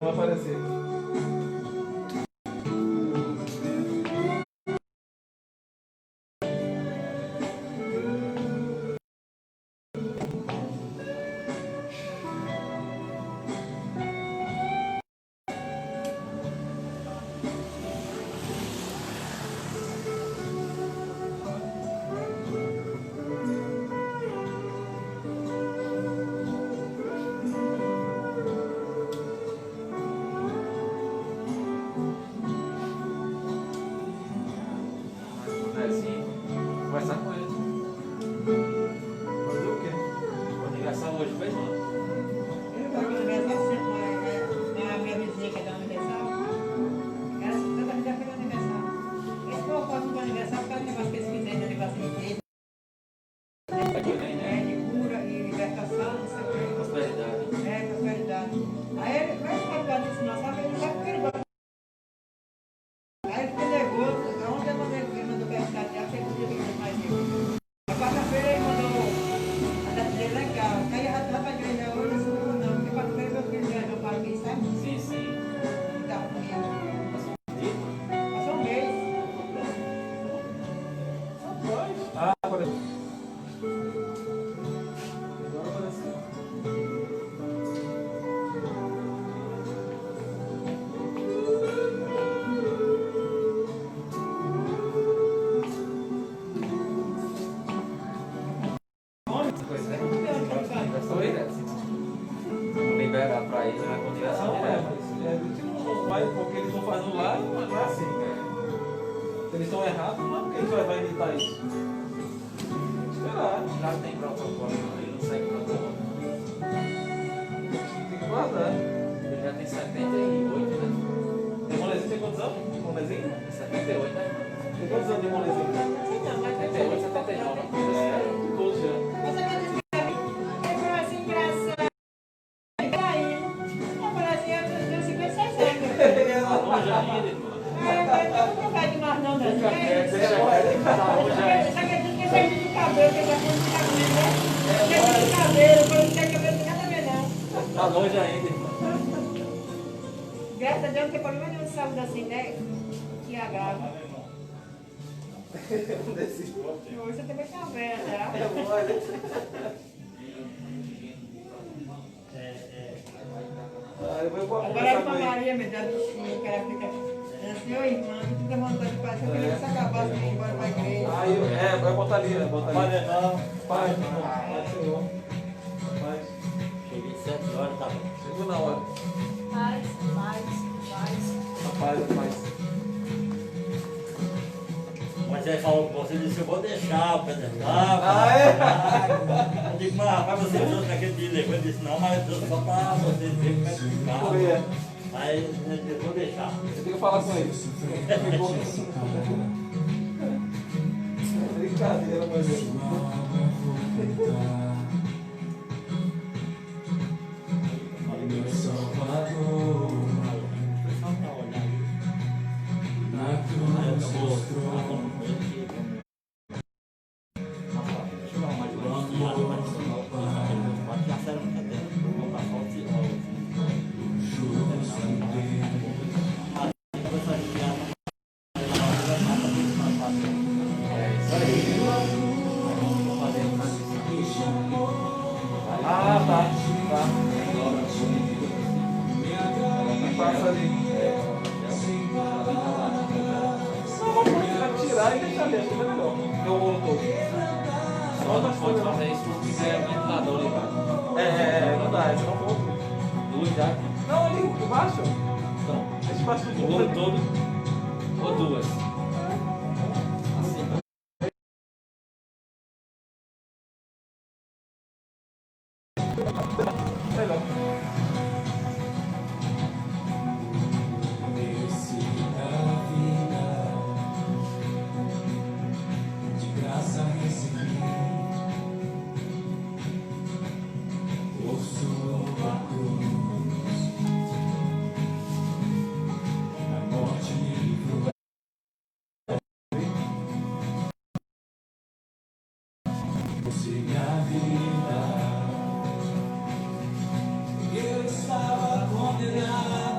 Vai aparecer. Conversar com ele. Fazer o quê? Vou ligação hoje, foi, mano? Eu vou aniversário sempre, a minha vizinha que dá aniversário. Ela toda vida fez aniversário. Esse foi o foto do aniversário, porque o negócio que eles fizeram de aniversário de cura e libertação, não sei o quê. Prosperidade. Prosperidade. Aí ele vai ficar do lado disso, não sabe? Ele vai porque ele vai. Aí ele ficou nervoso. Ontem eu mandei ele mandou perguntar de arte, ele podia vir mais ele. A quarta-feira ele mandou a data dele lá em casa. Aí eu já estava para a igreja hoje, eu disse, não, porque quarta-feira meu filho viajou para aqui, sabe? Sim, sim. Então, E? passou um mês. Ah, apareceu. Agora apareceu. Coisa, né? Conversou ele, assim. Vou liberar pra ele, vai com ligação Não, direta. não vai, porque eles estão fazendo lá, mas não é assim. Se eles estão errados, não é porque a gente vai imitar isso. Esperar. Já tem protocolo, ele não segue protocolo. Tem que guardar. Ele já tem 78, né? Tem molezinho, tem quantos anos? Molezinho? 78, né? Tem quantos anos de molezinho? Não, mas 78, 79. Todos já. você vai dizer pra mim, ele falou assim, engraçado. Aí, eu falei assim, eu tenho 56 anos. Tá longe ainda, irmão. Aí eu falei, não vai demais não, Dani. Tá longe ainda. Só que eu tinha perdido de cabelo, que eu já fui de cabelo, né? Perdido de cabelo, eu falei, não tem cabelo de nada a ver, não. Tá longe ainda, irmão. Graças a Deus, não tem problema nenhum de saúde assim, né? Que agrava. Desse. Hoje eu também tá velha, já. É mole. Ah, eu vou Agora a conversar com irmã ele. Maria me dá bichinho, que ela fica assim, ô irmã, não fica vontade de fazer, eu queria que você acabasse de ir embora pra igreja. Ah, vai botar ali, né? Botar ali. Pai, Senhor. Pai. Cheguei 7 horas, tá bom. Chegou na hora. Mais. Rapaz, rapaz. Mas ele falou com você, disse que eu vou deixar o pedestal. Ah, é? Eu digo, mas rapaz, você trouxe naquele dia, depois ele disse, não, mas eu trouxe só pra vocês verem como é que fica. Foi, é. Aí ele disse, eu vou deixar. Você tem que falar com ele. Brincadeira, mas Só pra olhar ali. Aí eu vou falando com ele que deixa eu dar uma mais adicional, porque a série não quer ter. Vou pra foto e Ah, tá. Tá. Passa ali. Não, mas vai tirar e deixar dentro, é melhor. Eu vou todo. Só não pode fazer isso se tiver ventilador ligado. Não dá, esse não vou. Duas já aqui. Não, ali, embaixo. Então, Esse embaixo do o bolo todo ou duas? Assim. Melhor. Eu estava condenado.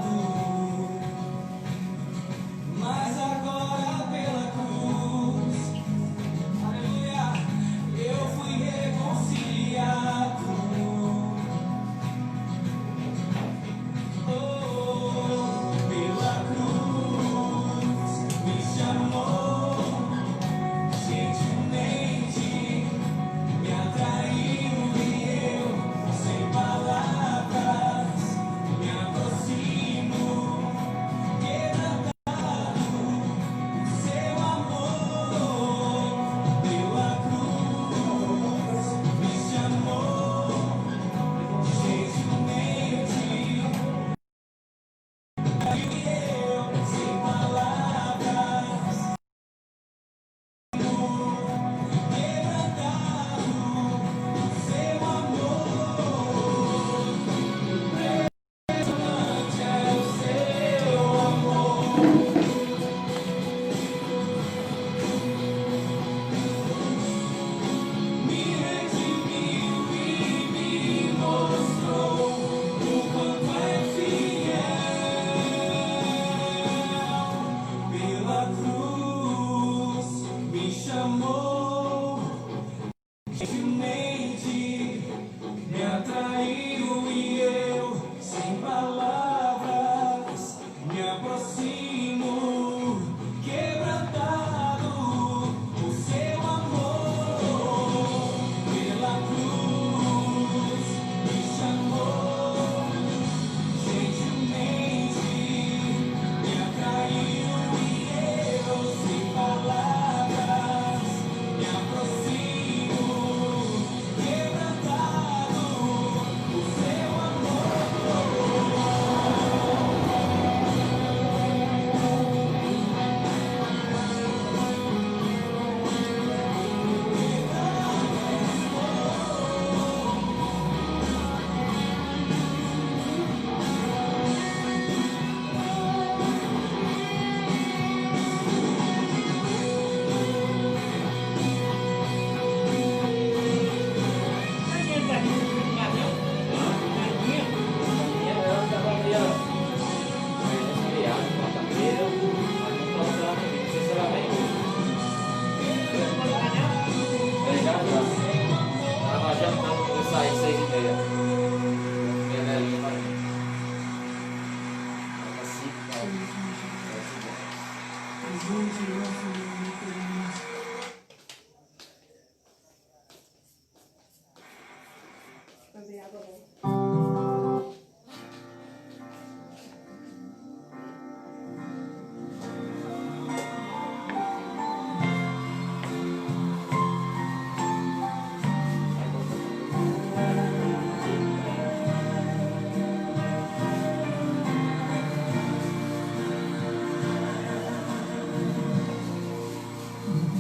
Fazer água bem.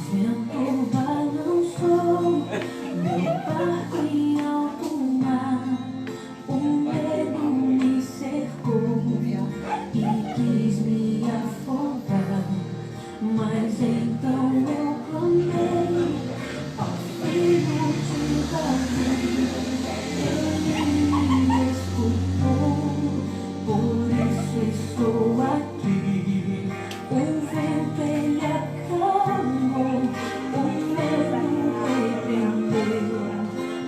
Vento balançou meu barco em alto mar, o medo me cercou e quis me afogar, mas então eu clamei ao Filho de Davi, ele me escutou, por isso estou aqui. O vento ele acalmou, o medo repreendeu,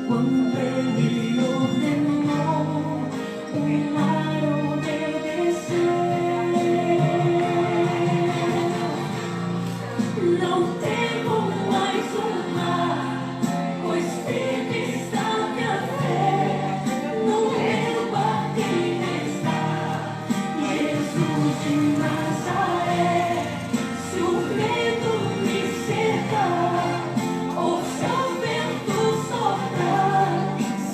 quando ele ordenou, o mar obedeceu. Não temo mais o mar, pois firme está minha fé, no meu bater está Jesus de Nazaré. Se o medo me cercar, ou se o vento soprar,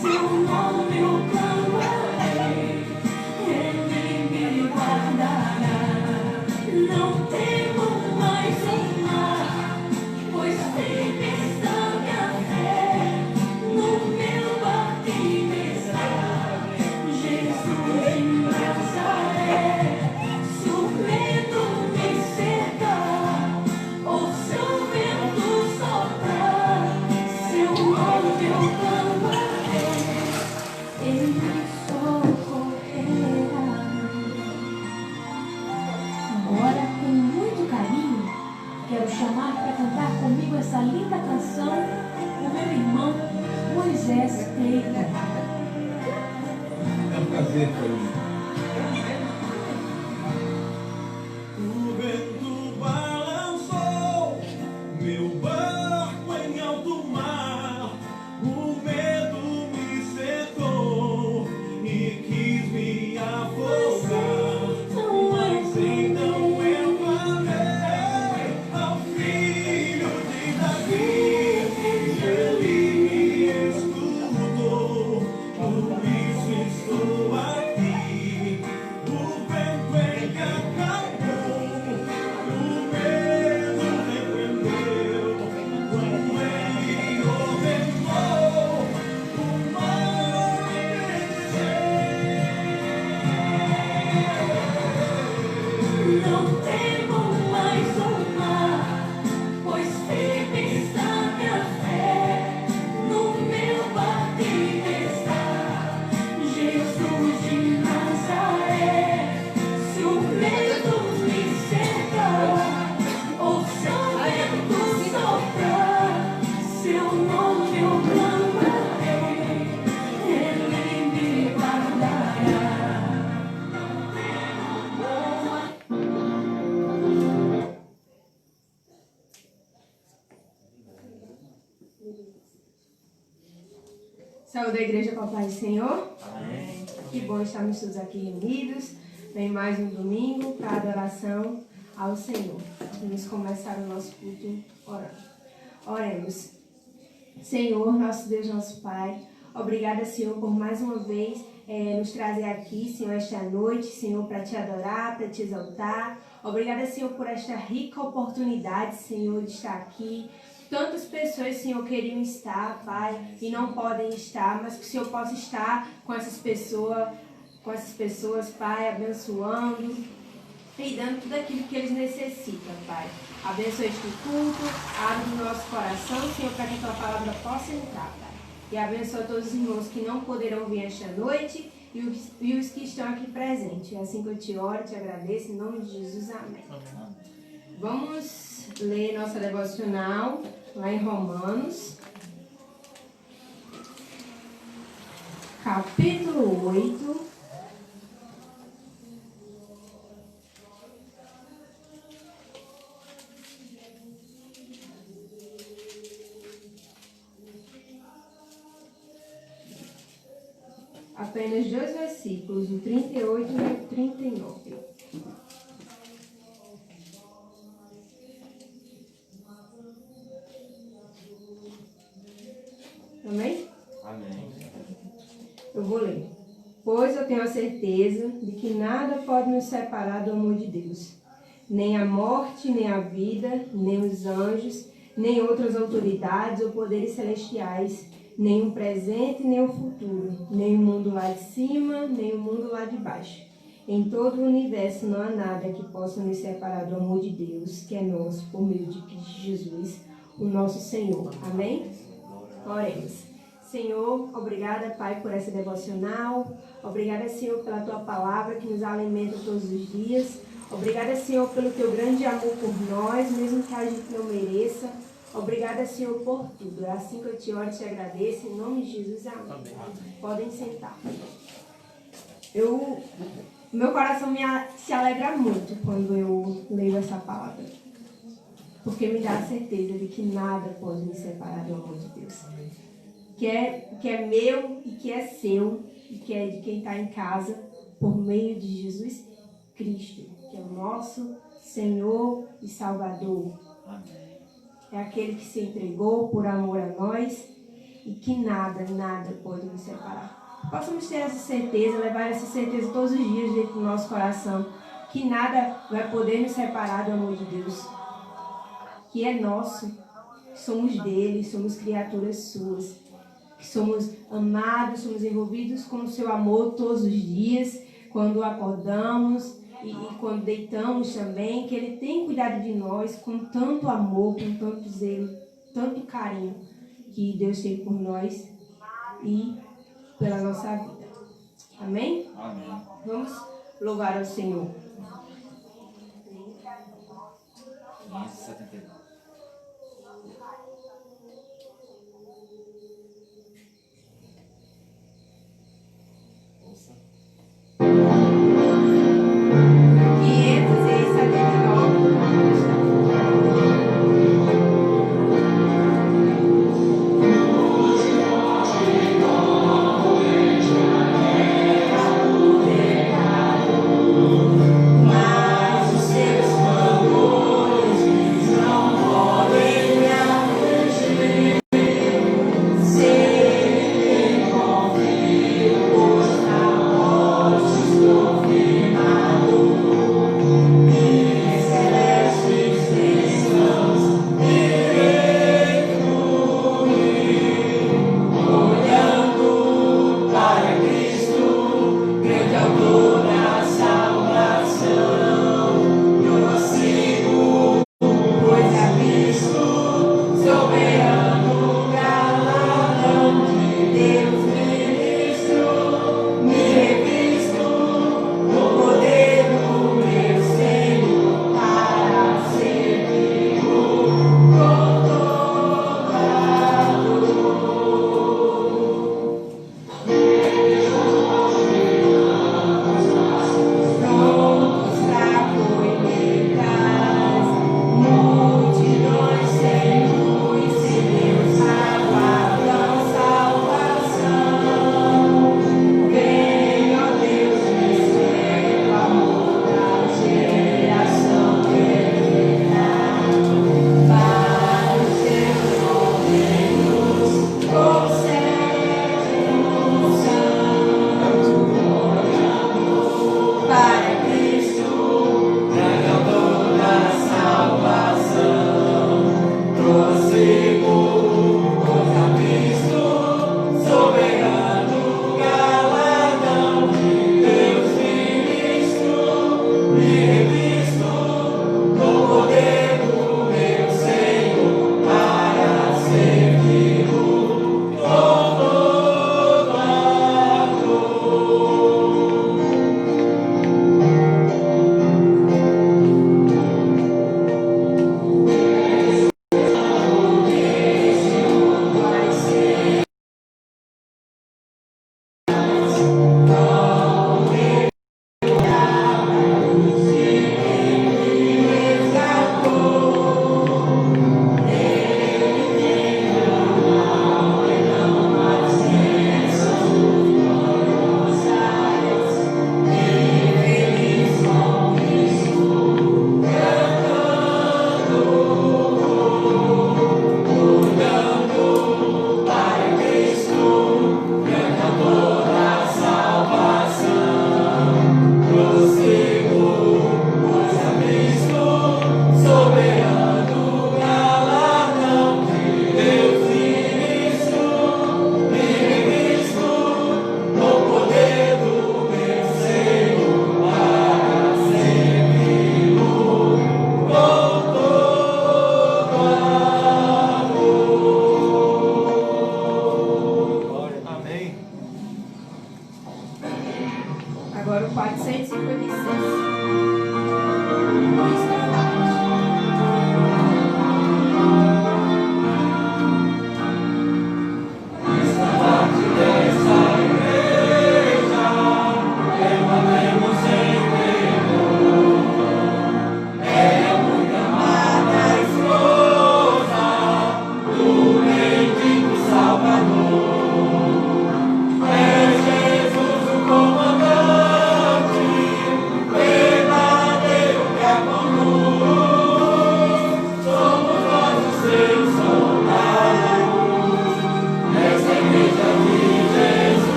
seu nome eu clamarei, ele me guardará. Não temo mais o mar, pois firme está minha fé, no meu bater está Jesus de Nazaré. Se o medo me cercar, ou se o vento soprar, seu nome eu clamarei, ele me socorrerá. Agora, com muito carinho, quero chamar para cantar comigo essa linda canção o meu irmão Moisés Taylor. É um prazer para mim. O vento balançou meu barco em alto mar, o medo me cercou e quis me afogar, mas então eu clamei ao Filho de Davi, ele me escutou, por isso estou aqui. O vento ele acalmou, o medo repreendeu, quando ele ordenou, o mar obedeceu. Não temo mais o mar, pois firme está minha fé, no meu bater está Jesus de Nazaré. Se o medo me cercar, ou se o vento soprar, seu nome eu clamarei, ele me guardará. Saúde da igreja com a paz do Senhor. Amém. Que bom estarmos todos aqui reunidos em mais um domingo para adoração ao Senhor. Vamos começar o nosso culto orando. Oremos. Senhor, nosso Deus, nosso Pai, obrigada, Senhor, por mais uma vez nos trazer aqui, Senhor, esta noite, Senhor, para te adorar, para te exaltar. Obrigada, Senhor, por esta rica oportunidade, Senhor, de estar aqui. Tantas pessoas, Senhor, queriam estar, Pai, e não podem estar, mas que o Senhor possa estar com essas pessoas, Pai, abençoando e dando tudo aquilo que eles necessitam, Pai. Abençoa este culto, abre o nosso coração, Senhor, para que a Tua palavra possa entrar, Pai. E abençoa todos os irmãos que não poderão vir esta noite e os que estão aqui presentes. É assim que eu te oro, te agradeço, em nome de Jesus, amém. Vamos ler nossa devocional lá em Romanos, capítulo 8, apenas 2 versículos, o 38 e o 39. Amém? Amém. Eu vou ler. Pois eu tenho a certeza de que nada pode nos separar do amor de Deus. Nem a morte, nem a vida, nem os anjos, nem outras autoridades ou poderes celestiais, nem o presente, nem o futuro, nem o mundo lá de cima, nem o mundo lá de baixo. Em todo o universo não há nada que possa nos separar do amor de Deus, que é nosso, por meio de Cristo Jesus, o nosso Senhor. Amém? Oremos. Senhor, obrigada, Pai, por essa devocional. Obrigada, Senhor, pela Tua palavra que nos alimenta todos os dias. Obrigada, Senhor, pelo Teu grande amor por nós, mesmo que a gente não mereça. Obrigada, Senhor, por tudo. É assim que eu te oro e te agradeço. Em nome de Jesus, amém. Podem sentar. Meu coração se alegra muito quando eu leio essa palavra. Porque me dá a certeza de que nada pode me separar do amor de Deus. Que é meu e que é seu e que é de quem está em casa por meio de Jesus Cristo, que é o nosso Senhor e Salvador. É aquele que se entregou por amor a nós e que nada pode nos separar. Possamos ter essa certeza, levar essa certeza todos os dias dentro do nosso coração, que nada vai poder nos separar do amor de Deus, que é nosso, somos dele, somos criaturas suas, que somos amados, somos envolvidos com o seu amor todos os dias, quando acordamos e quando deitamos também, que ele tem cuidado de nós com tanto amor, com tanto zelo, tanto carinho que Deus tem por nós e pela nossa vida. Amém? Amém. Vamos louvar ao Senhor. 579. Ouça. 579.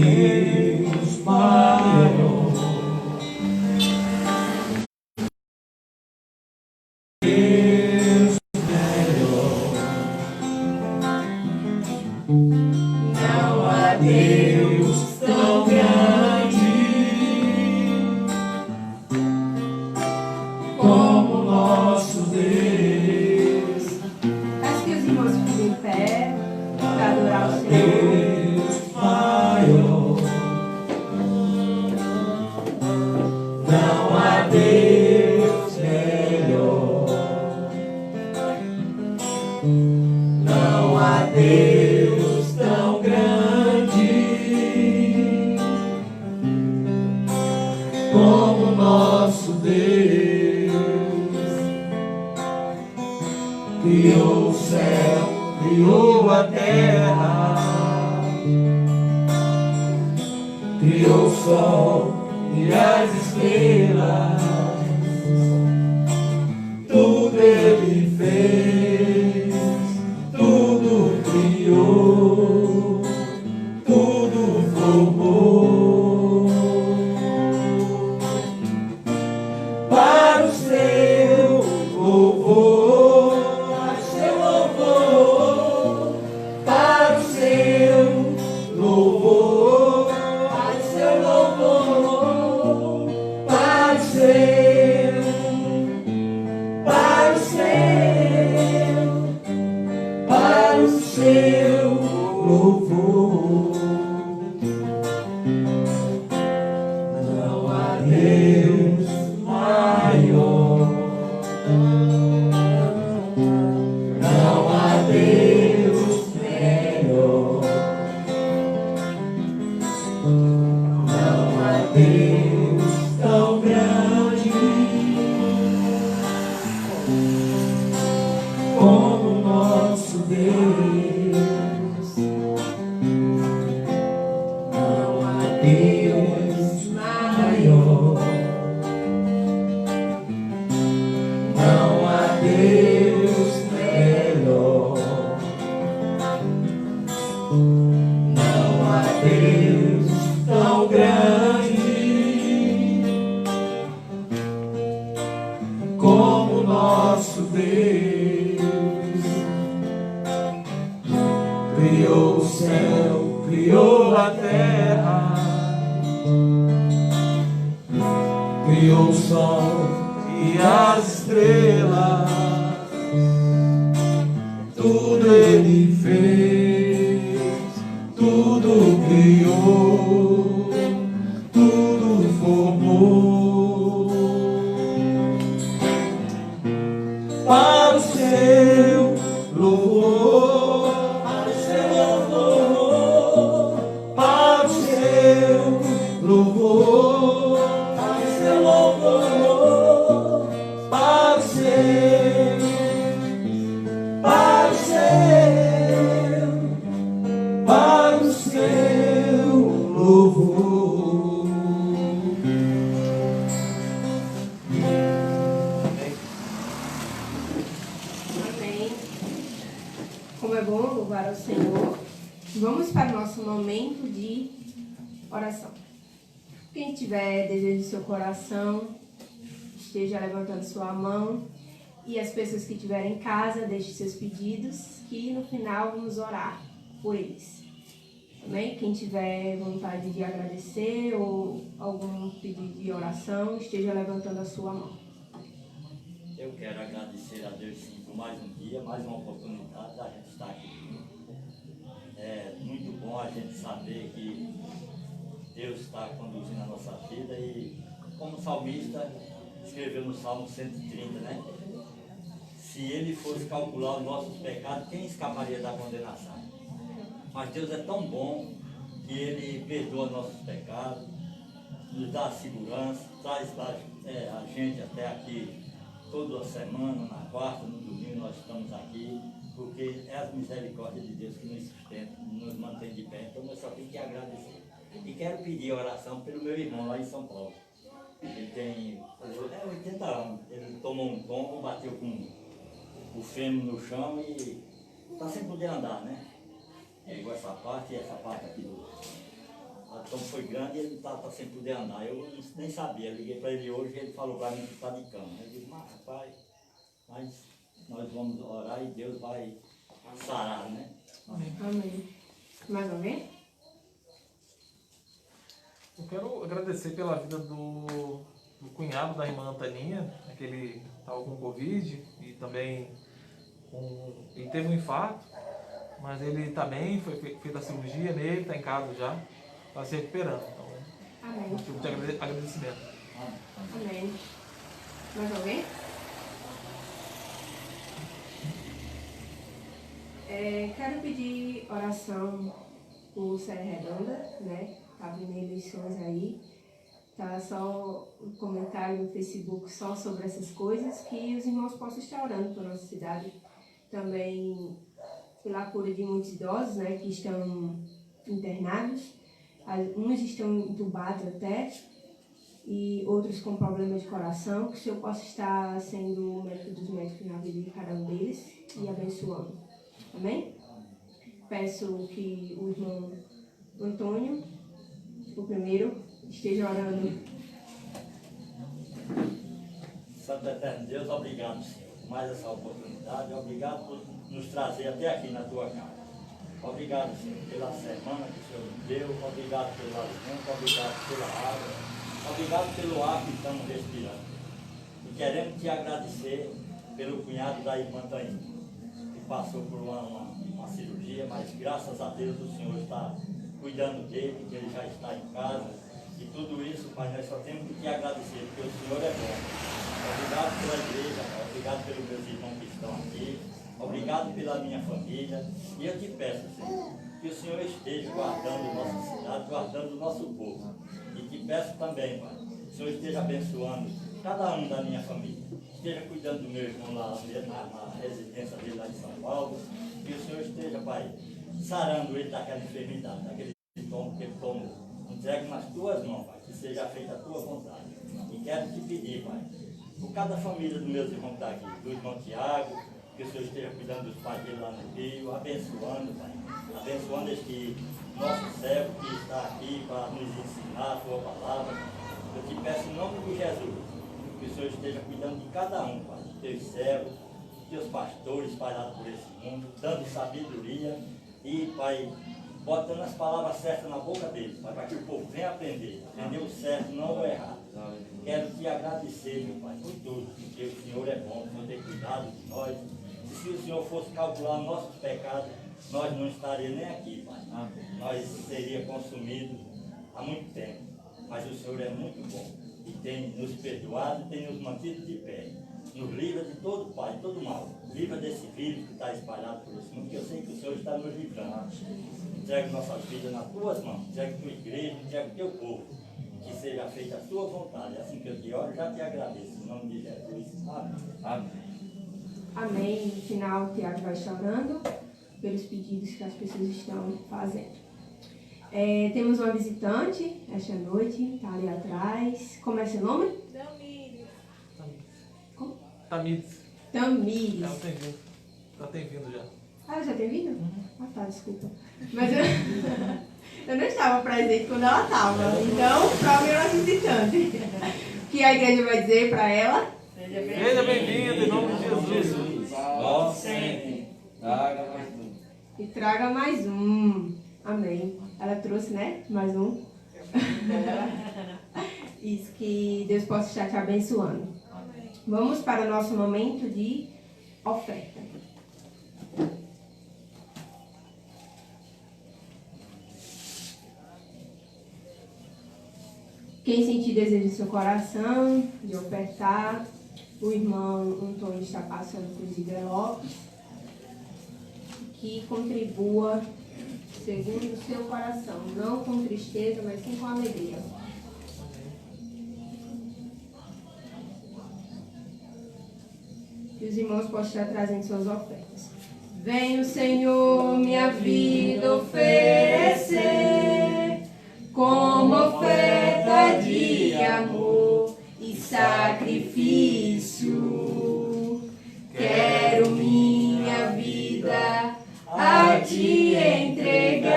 Deus maior. Deus melhor. Não há Deus tão grande como nosso Deus. Peço que os irmãos fiquem em pé para adorar o Senhor. Deus maior. Não há Deus melhor. Não há Deus tão grande como nosso Deus. Criou o céu, criou a terra, criou o sol e as estrelas. Tudo Ele fez, tudo criou, tudo formou para o seu louvor, para o seu louvor, para o seu louvor, para o seu, para o seu, para o seu louvor. Não há Deus maior. Não há Deus melhor. Não há Deus tão grande como nosso Deus. Não há Deus maior. Não há Deus melhor. Não há Deus tão grande como nosso Deus. Criou o céu, criou a terra, criou o sol e as estrelas. Tudo Ele fez, tudo criou, tudo formou para o seu louvor, para o seu louvor, para o seu louvor, para o seu louvor, para o seu, para o seu, para o seu louvor. Amém. Como é bom louvar ao Senhor. Vamos para o nosso momento de oração. Quem tiver desejo no seu coração, esteja levantando sua mão. E as pessoas que estiverem em casa, deixem seus pedidos, que no final vamos orar por eles. Amém? Quem tiver vontade de agradecer ou algum pedido de oração, esteja levantando a sua mão. Eu quero agradecer a Deus sim por mais um dia, mais uma oportunidade da gente estar aqui. É muito bom a gente saber que Deus está conduzindo a nossa vida e, como o salmista escreveu no Salmo 130, né? Se Ele fosse calcular os nossos pecados, quem escaparia da condenação? Mas Deus é tão bom que Ele perdoa nossos pecados, nos dá segurança, traz a gente até aqui toda semana, na quarta, no domingo nós estamos aqui, porque é as misericórdias de Deus que nos sustentam, nos mantém de pé. Então eu só tenho que agradecer. E quero pedir oração pelo meu irmão lá em São Paulo. Ele tem 80 anos, ele tomou um tombo, bateu com o fêmur no chão e está sem poder andar, né? É igual essa parte e essa parte aqui A dor foi grande e ele estava sem poder andar. Eu nem sabia, eu liguei para ele hoje e ele falou para mim que está de cama. Eu disse, mas rapaz, mas nós vamos orar e Deus vai sarar, né? Amém. Mais alguém? Eu quero agradecer pela vida do cunhado da irmã Antaninha, né, que ele estava com Covid e também ele teve um infarto, mas ele está bem, foi feita a cirurgia nele, está em casa já, está se recuperando. Então, Amém. motivo de agradecimento. Amém. Mais alguém? Quero pedir oração por Serra Redonda, né? Tá vindo eleições aí. Tá só um comentário no Facebook só sobre essas coisas, que os irmãos possam estar orando por nossa cidade. Também pela cura de muitos idosos, né? Que estão internados. Uns estão entubados até, e outros com problemas de coração, que o Senhor possa estar sendo o médico dos médicos na vida de cada um deles e abençoando. Amém? Peço que o irmão Antônio, o primeiro, esteja orando. Santo Eterno Deus, obrigado, Senhor, por mais essa oportunidade. Obrigado por nos trazer até aqui na tua casa. Obrigado, Senhor, pela semana que o Senhor nos deu. Obrigado pelo alimento, obrigado pela água. Obrigado pelo ar que estamos respirando. E queremos te agradecer pelo cunhado da irmã Tainha, que passou por uma cirurgia, mas graças a Deus o Senhor está cuidando dele, que ele já está em casa. E tudo isso, Pai, nós só temos que te agradecer, porque o Senhor é bom. Obrigado pela igreja, Pai. Obrigado pelos meus irmãos que estão aqui. Obrigado pela minha família. E eu te peço, Senhor, que o Senhor esteja guardando nossa cidade, guardando o nosso povo. E te peço também, Pai, que o Senhor esteja abençoando cada um da minha família. Esteja cuidando do meu irmão lá na residência dele lá em São Paulo. Que o Senhor esteja, Pai, sarando ele daquela enfermidade, daquele tombo que ele tomou. Entregue nas tuas mãos, Pai, que seja feita a tua vontade. E quero te pedir, Pai, por cada família dos meus irmãos que está aqui, do irmão Tiago, que o Senhor esteja cuidando dos pais dele lá no Rio, abençoando, Pai, abençoando este nosso servo que está aqui para nos ensinar a tua palavra. Eu te peço em nome de Jesus, que o Senhor esteja cuidando de cada um, Pai, dos teus servos, dos teus pastores espalhados por esse mundo, dando sabedoria e, Pai, botando as palavras certas na boca deles, para que o povo venha aprender o certo, não o errado. Quero te agradecer, meu Pai, por tudo, porque o Senhor é bom, o Senhor tem cuidado de nós. E se o Senhor fosse calcular nossos pecados, nós não estaríamos nem aqui, Pai. Nós seríamos consumidos há muito tempo. Mas o Senhor é muito bom e tem nos perdoado e tem nos mantido de pé. Nos livra de todo, Pai, de todo mal. Livra desse vírus que está espalhado por esse mundo, que eu sei que o Senhor está nos livrando. Entrega nossas vidas nas tuas mãos, entrega a tua igreja, entrega o teu povo. Que seja feita a tua vontade. Assim que eu te oro, já te agradeço. Em nome de Jesus. Amém. Amém. Amém. No final, o Tiago vai chorando pelos pedidos que as pessoas estão fazendo. Temos uma visitante esta noite, está ali atrás. Como é seu nome? Tamires. Tamires. Ela tem vindo. Ela tem vindo já. Ah, ela já tem vindo? Ah, tá, desculpa. Mas eu não estava presente quando ela estava. Então, para mim, era visitante. O que a igreja vai dizer para ela? Seja bem-vinda em nome de Jesus. Volte sempre. Traga mais um. E traga mais um. Amém. Ela trouxe, né? Mais um. Isso, que Deus possa estar te abençoando. Vamos para o nosso momento de oferta. Quem sentir desejo em seu coração de ofertar, o irmão Antônio está passando por envelopes, que contribua segundo o seu coração, não com tristeza, mas sim com alegria. Que os irmãos possam estar trazendo suas ofertas. Venho, Senhor, minha vida oferecer como oferta de amor e sacrifício. Quero minha vida a te entregar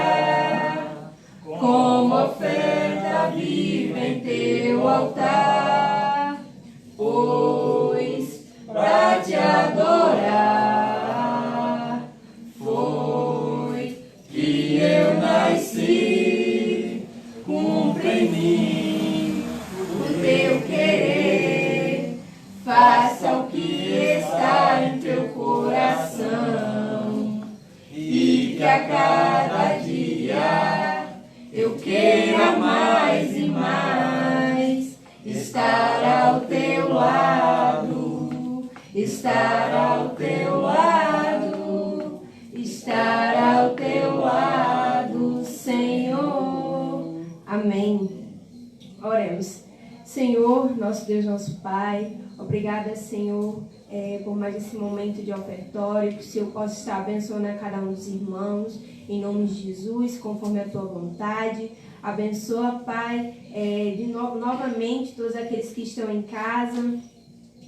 como oferta oferta viva em teu altar, pois pra te adorar foi que eu nasci. Cumpre em mim o teu querer, faça o que está em teu coração, e que a cada dia eu queira mais e mais estar ao teu lado, estar ao teu lado, estar ao teu lado, Senhor. Amém. Oremos. Senhor, nosso Deus, nosso Pai, obrigada, Senhor, por mais esse momento de ofertório, que o Senhor possa estar abençoando a cada um dos irmãos, em nome de Jesus, conforme a tua vontade. Abençoa, Pai, novamente todos aqueles que estão em casa,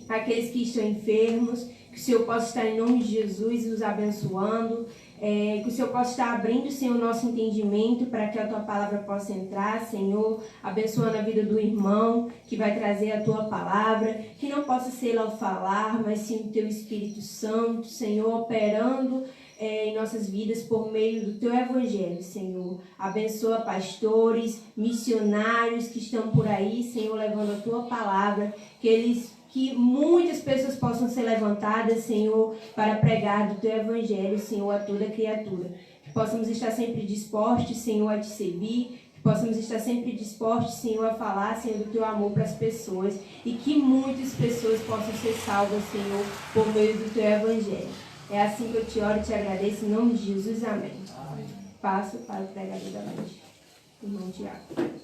aqueles que estão enfermos, que o Senhor possa estar em nome de Jesus nos abençoando, que o Senhor possa estar abrindo, Senhor, o nosso entendimento para que a tua palavra possa entrar, Senhor, abençoando a vida do irmão que vai trazer a tua palavra, que não possa ser ele ao falar, mas sim o teu Espírito Santo, Senhor, operando em nossas vidas por meio do teu evangelho, Senhor. Abençoa pastores, missionários que estão por aí, Senhor, levando a tua palavra, que muitas pessoas possam ser levantadas, Senhor, para pregar do teu evangelho, Senhor, a toda criatura. Que possamos estar sempre dispostos, Senhor, a te servir, que possamos estar sempre dispostos, Senhor, a falar, Senhor, do teu amor para as pessoas, e que muitas pessoas possam ser salvas, Senhor, por meio do teu evangelho. É assim que eu te oro e te agradeço, em nome de Jesus, amém. Passo para o pregador da noite, irmão Tiago.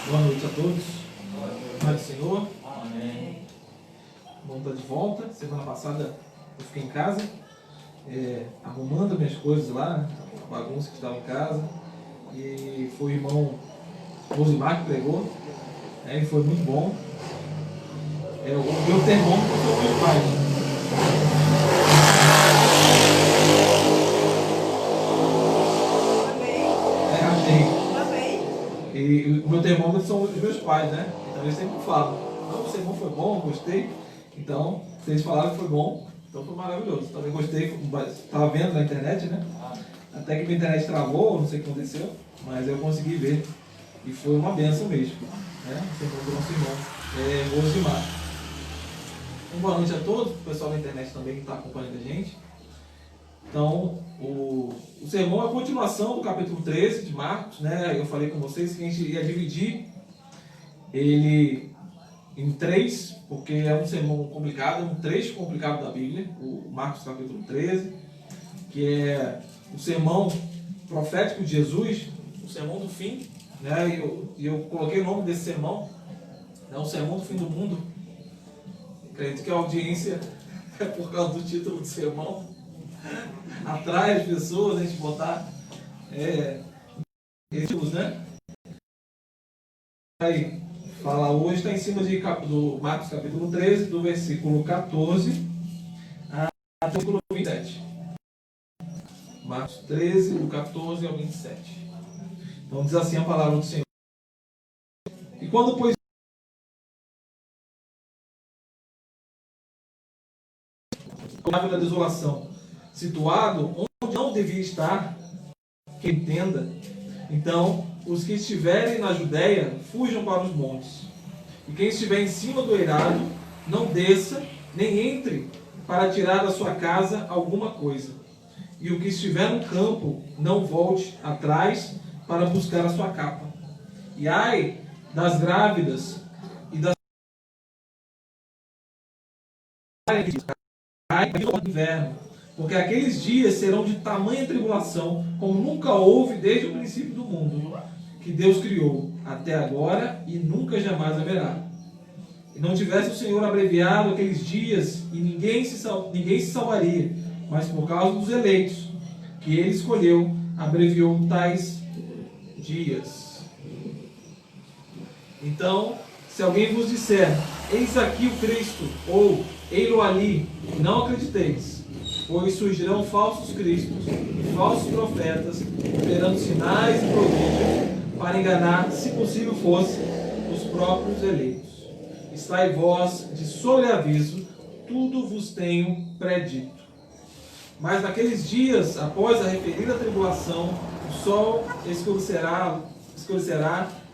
Boa noite a todos. Paz do Senhor. Amém. Bom estar de volta. Semana passada eu fiquei em casa, arrumando minhas coisas lá, a bagunça que estava em casa. E foi o irmão Rosimar que pregou. Ele foi muito bom. O meu termômetro foi o meu pai. E o meu termômetro são os meus pais, né? Então eles sempre falam, não, o sermão foi bom, gostei. Então, se eles falaram que foi bom, então foi maravilhoso. Também gostei, estava vendo na internet, né? Até que minha internet travou, não sei o que aconteceu, mas eu consegui ver. E foi uma benção mesmo, né? O sermão do nosso irmão, Rosimar. Boa noite a todos, o pessoal da internet também que está acompanhando a gente. Então, o sermão é a continuação do capítulo 13 de Marcos, né? Eu falei com vocês que a gente ia dividir ele em 3, porque é um sermão complicado, é um trecho complicado da Bíblia, o Marcos capítulo 13, que é o sermão profético de Jesus, o sermão do fim, né? E eu coloquei o nome desse sermão, é o sermão do fim do mundo. Acredito que a audiência é por causa do título do sermão. Atrai as pessoas, a gente botar títulos, né? Aí, fala hoje, está em cima do Marcos capítulo 13, do versículo 14 até o versículo 27. Marcos 13, do 14 ao 27. Então diz assim a palavra do Senhor. E quando, pois, o da desolação, situado onde não devia estar, que entenda, então os que estiverem na Judéia fujam para os montes, e quem estiver em cima do eirado não desça, nem entre para tirar da sua casa alguma coisa, e o que estiver no campo não volte atrás para buscar a sua capa. E ai das grávidas e das ai do inverno, porque aqueles dias serão de tamanha tribulação, como nunca houve desde o princípio do mundo, que Deus criou, até agora e nunca jamais haverá. E não tivesse o Senhor abreviado aqueles dias, e ninguém se salvaria, mas por causa dos eleitos, que ele escolheu, abreviou tais dias. Então, se alguém vos disser, eis aqui o Cristo, ou ei-lo ali, não acrediteis, pois surgirão falsos cristos e falsos profetas, operando sinais e prodígios, para enganar, se possível fosse, os próprios eleitos. Estai vós de sobreaviso, tudo vos tenho predito. Mas naqueles dias, após a referida tribulação, o sol escurecerá,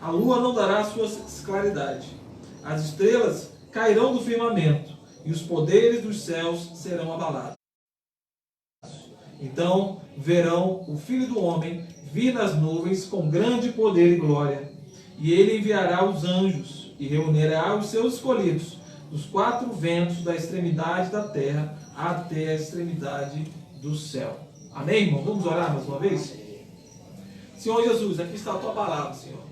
a lua não dará sua claridade. As estrelas cairão do firmamento, e os poderes dos céus serão abalados. Então verão o Filho do Homem vir nas nuvens com grande poder e glória. E ele enviará os anjos e reunirá os seus escolhidos dos quatro ventos da extremidade da terra até a extremidade do céu. Amém, irmão? Vamos orar mais uma vez? Senhor Jesus, aqui está a tua palavra, Senhor.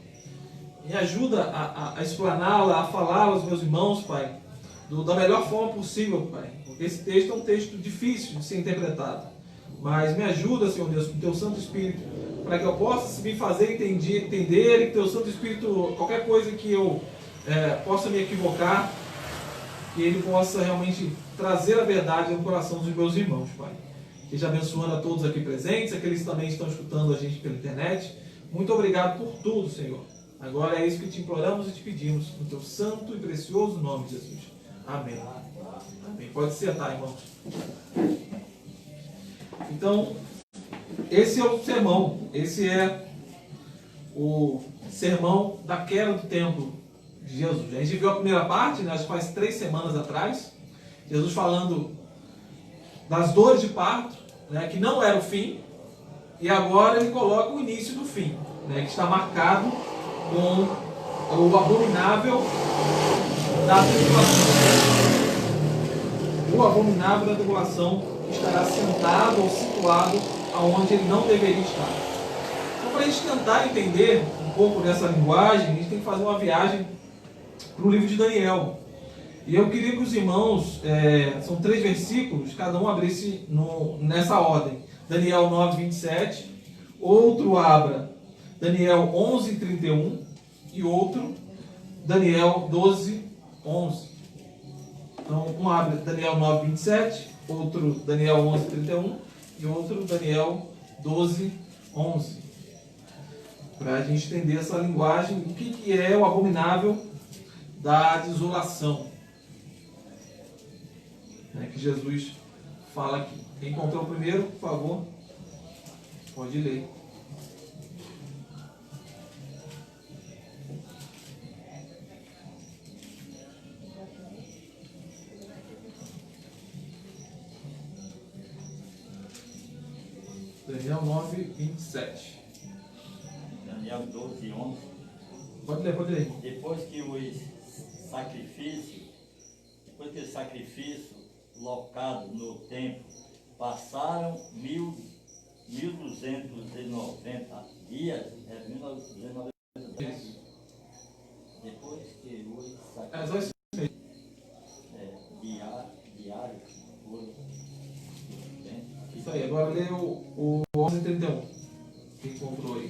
Me ajuda a explaná-la, a falá-la aos meus irmãos, Pai, da melhor forma possível, Pai. Porque esse texto é um texto difícil de ser interpretado. Mas me ajuda, Senhor Deus, com o teu Santo Espírito, para que eu possa me fazer entender, e que teu Santo Espírito, qualquer coisa que eu possa me equivocar, que ele possa realmente trazer a verdade no coração dos meus irmãos, Pai. Esteja abençoando a todos aqui presentes, aqueles que também estão escutando a gente pela internet. Muito obrigado por tudo, Senhor. Agora é isso que te imploramos e te pedimos, no teu santo e precioso nome, Jesus. Amém. Amém. Pode sentar, irmãos. Então, esse é o sermão. Esse é o sermão da queda do templo de Jesus. A gente viu a primeira parte, né, acho que faz 3 semanas atrás. Jesus falando das dores de parto, né, que não era o fim. E agora ele coloca o início do fim, né, que está marcado com o abominável da tribulação. O abominável da tribulação estará sentado ou situado aonde ele não deveria estar. Então, para a gente tentar entender um pouco dessa linguagem, a gente tem que fazer uma viagem para o livro de Daniel. E eu queria que os irmãos, são 3 versículos, cada um abrisse nessa ordem. Daniel 9, 27, outro abra Daniel 11, 31 e outro Daniel 12, 11. Então, um abre Daniel 9, 27, outro Daniel 11, 31 e outro Daniel 12, 11. Para a gente entender essa linguagem, o que é o abominável da desolação, né, que Jesus fala aqui. Quem encontrou o primeiro, por favor, pode ler. Daniel 9, 27. Daniel 12, 11. Pode ler. Depois que o sacrifício locado no templo passaram 1290 dias, 1290 dias. Depois que o sacrifício diário foi isso aí, agora lê o 11:31. Quem encontrou aí?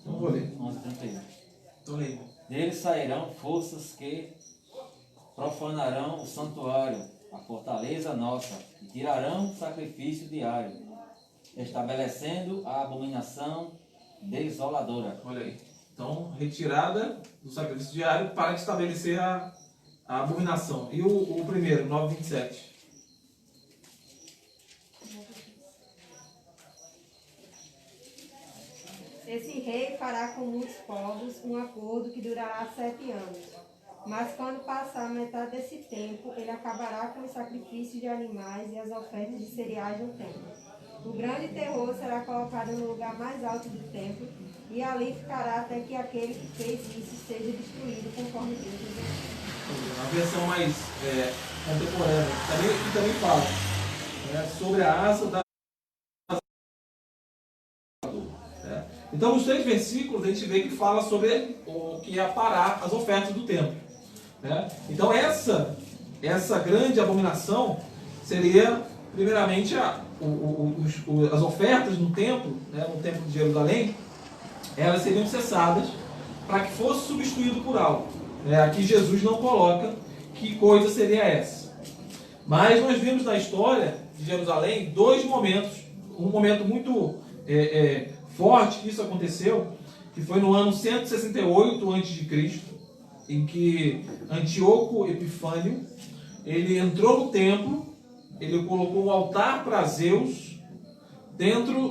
Não vou ler. 11:31. Então lê. Deles sairão forças que profanarão o santuário, a fortaleza nossa, e tirarão o sacrifício diário, estabelecendo a abominação desoladora. Olha aí. Então, retirada do sacrifício diário para estabelecer a abominação. E o primeiro, 9:27. Esse rei fará com muitos povos um acordo que durará 7 anos. Mas quando passar metade desse tempo, ele acabará com os sacrifícios de animais e as ofertas de cereais no templo. O grande terror será colocado no lugar mais alto do templo, e ali ficará até que aquele que fez isso seja destruído, conforme Deus deseja. A versão mais contemporânea, que também fala, né, sobre a asa da... Então, nos 3 versículos, a gente vê que fala sobre o que é parar as ofertas do templo, né? Então, essa grande abominação seria, primeiramente, as ofertas no templo, né, no templo de Jerusalém, elas seriam cessadas para que fosse substituído por algo. Aqui Jesus não coloca que coisa seria essa. Mas nós vimos na história de Jerusalém 2 momentos. Um momento muito forte que isso aconteceu, que foi no ano 168 a.C., em que Antíoco Epifânio, ele entrou no templo, ele colocou um altar para Zeus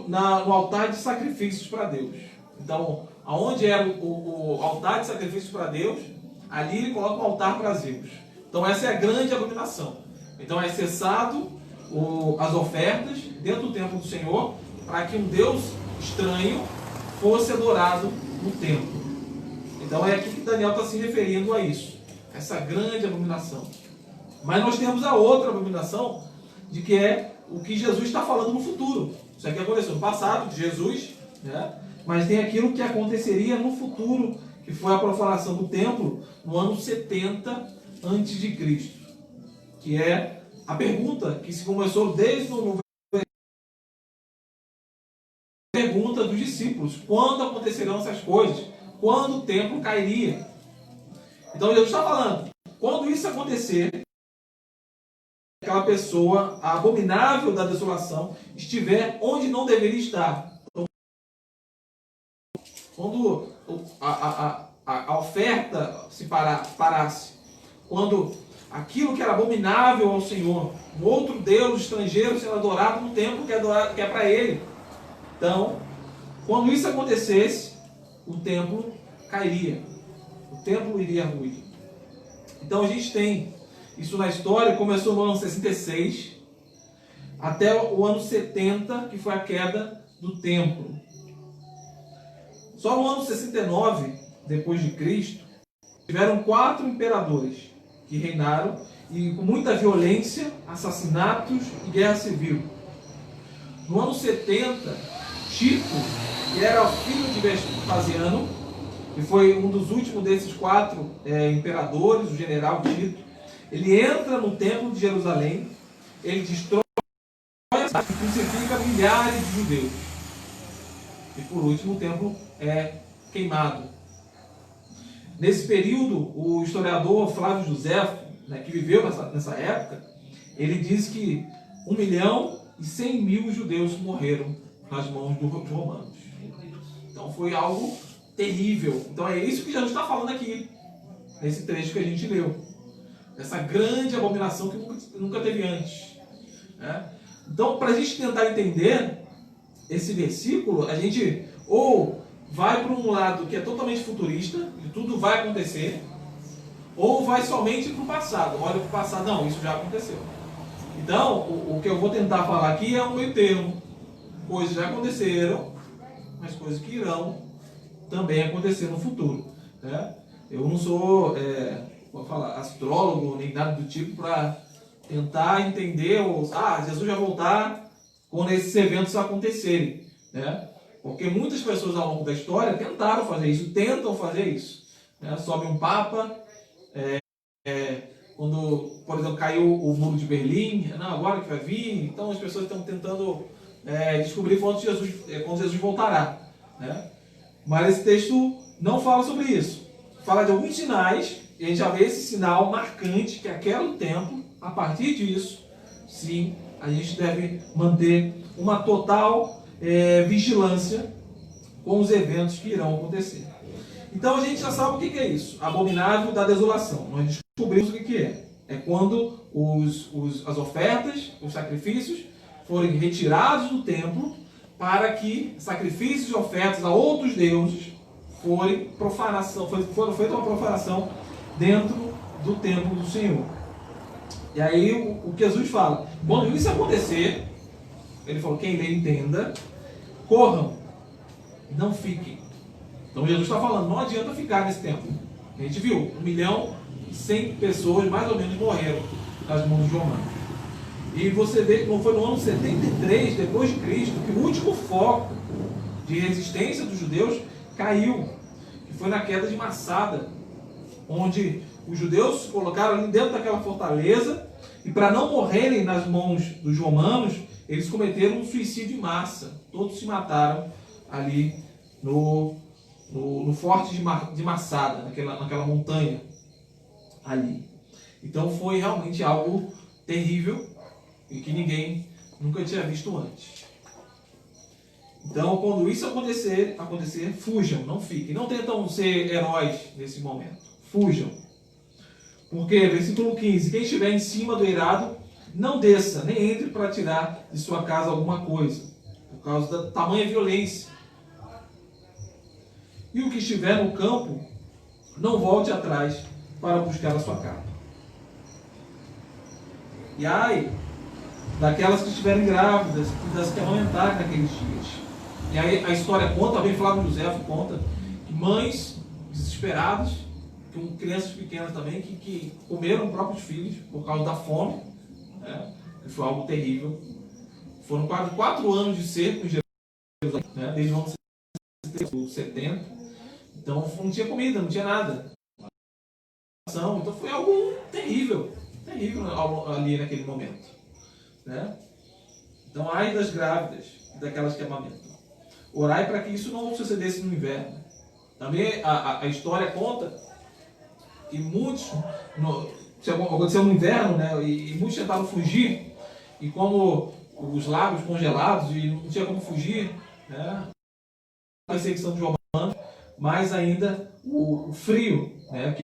no altar de sacrifícios para Deus. Então, aonde era o altar de sacrifícios para Deus, ali ele coloca um altar para Zeus. Então, essa é a grande abominação. Então, é cessado as ofertas dentro do templo do Senhor para que um Deus estranho fosse adorado no templo. Então, é aqui que Daniel está se referindo a isso, essa grande abominação. Mas nós temos a outra abominação, de que é o que Jesus está falando no futuro. Isso aqui aconteceu no passado de Jesus, né? Mas tem aquilo que aconteceria no futuro, que foi a profanação do templo no ano 70 a.C., que é a pergunta que se começou desde o pergunta dos discípulos: quando acontecerão essas coisas? Quando o templo cairia? Então Jesus está falando, quando isso acontecer, aquela pessoa, a abominável da desolação, estiver onde não deveria estar. Então, quando a oferta se parasse, quando aquilo que era abominável ao Senhor, um outro Deus estrangeiro sendo adorado no templo que é para Ele. Então, quando isso acontecesse, o templo cairia, o templo iria ruir. Então a gente tem isso na história, começou no ano 66 até o ano 70, que foi a queda do templo. Só no ano 69 depois de Cristo, tiveram 4 imperadores que reinaram, e com muita violência, assassinatos e guerra civil. No ano 70, Tito, que era filho de Vespasiano, e foi um dos últimos desses 4 imperadores, o general Tito, ele entra no templo de Jerusalém, ele destrói e crucifica milhares de judeus. E por último, o templo é queimado. Nesse período, o historiador Flávio Josefo, né, que viveu nessa época, ele diz que 1.100.000 judeus morreram nas mãos dos romanos. Então foi algo terrível. Então é isso que Jesus está falando aqui, nesse trecho que a gente leu. Essa grande abominação que nunca teve antes. Né? Então, para a gente tentar entender esse versículo, a gente ou vai para um lado que é totalmente futurista, e tudo vai acontecer, ou vai somente para o passado. Olha para o passado, não, isso já aconteceu. Então, o que eu vou tentar falar aqui é um meio termo. Coisas já aconteceram, mas coisas que irão também acontecer no futuro. Né? Eu não sou, vou falar, astrólogo, nem nada do tipo, para tentar entender, Jesus vai voltar quando esses eventos acontecerem. Né? Porque muitas pessoas ao longo da história tentaram fazer isso, tentam fazer isso. Né? Sobe um Papa, quando, por exemplo, caiu o Muro de Berlim, não, agora que vai vir, então as pessoas estão tentando descobrir quando Jesus voltará. Né? Mas esse texto não fala sobre isso. Fala de alguns sinais, e a gente já vê esse sinal marcante, que aquele templo, a partir disso, sim, a gente deve manter uma total vigilância com os eventos que irão acontecer. Então a gente já sabe o que é isso, abominável da desolação. Nós descobrimos o que é. É quando as ofertas, os sacrifícios, forem retirados do templo para que sacrifícios e ofertas a outros deuses foram feita uma profanação dentro do templo do Senhor. E aí o que Jesus fala, quando isso acontecer, ele falou, quem lê entenda, corram, não fiquem. Então Jesus está falando, não adianta ficar nesse templo. A gente viu, 1.100.000 100 pessoas, mais ou menos, morreram nas mãos dos romanos. E você vê que não foi no ano 73 depois de Cristo que o último foco de resistência dos judeus caiu, que foi na queda de Massada, onde os judeus se colocaram ali dentro daquela fortaleza e, para não morrerem nas mãos dos romanos, eles cometeram um suicídio em massa. Todos se mataram ali no forte de Massada, naquela montanha ali. Então foi realmente algo terrível e que ninguém nunca tinha visto antes. Então, quando isso acontecer, fujam, não fiquem. Não tentam ser heróis nesse momento. Fujam. Porque, versículo 15, quem estiver em cima do eirado, não desça, nem entre para tirar de sua casa alguma coisa, por causa da tamanha violência. E o que estiver no campo, não volte atrás para buscar a sua capa. E ai daquelas que estiverem grávidas e das que amamentarem naqueles dias. E aí a história conta, bem Flávio José conta, que mães desesperadas, com crianças pequenas também, que comeram próprios filhos por causa da fome, né? Que foi algo terrível. Foram quase 4 anos de cerco em Jerusalém, né? Desde o ano 70. Então não tinha comida, não tinha nada. Então foi algo terrível ali naquele momento, né? Então, ai das grávidas e daquelas que amamentam. Orai para que isso não sucedesse no inverno. Também a história conta que muitos, aconteceu no inverno, né? E muitos tentaram fugir, e como os lagos congelados e não tinha como fugir, né? A perseguição dos romanos, mas ainda o frio, né?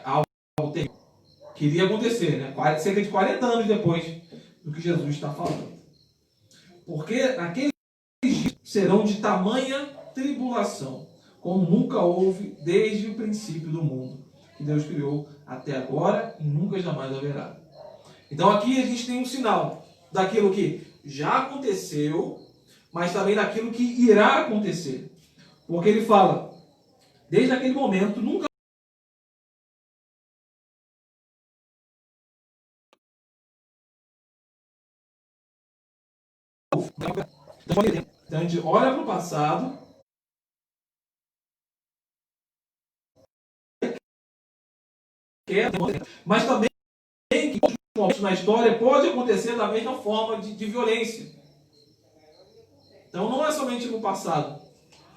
Algo terrível que iria acontecer, né? Cerca de 40 anos depois do que Jesus está falando. Porque aqueles dias serão de tamanha tribulação, como nunca houve desde o princípio do mundo, que Deus criou até agora e nunca jamais haverá. Então aqui a gente tem um sinal daquilo que já aconteceu, mas também daquilo que irá acontecer. Porque ele fala, desde aquele momento, nunca então a gente olha para o passado, mas também que momentos na história pode acontecer da mesma forma de violência. Então não é somente no passado,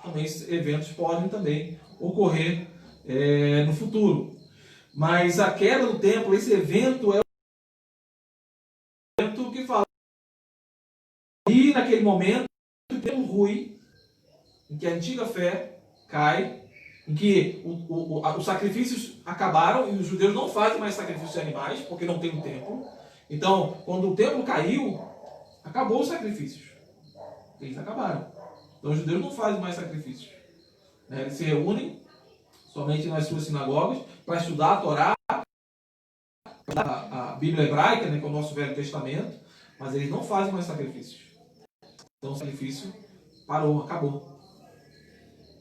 também eventos podem também ocorrer no futuro. Mas a queda do templo, esse evento é o evento que fala. E naquele momento, o templo rui, em que a antiga fé cai, em que os sacrifícios acabaram e os judeus não fazem mais sacrifícios de animais, porque não tem um templo. Então, quando o templo caiu, acabou os sacrifícios. Eles acabaram. Então, os judeus não fazem mais sacrifícios. Eles se reúnem somente nas suas sinagogas para estudar a Torá, a Bíblia hebraica, né, que é o nosso Velho Testamento, mas eles não fazem mais sacrifícios. Então o sacrifício parou, acabou.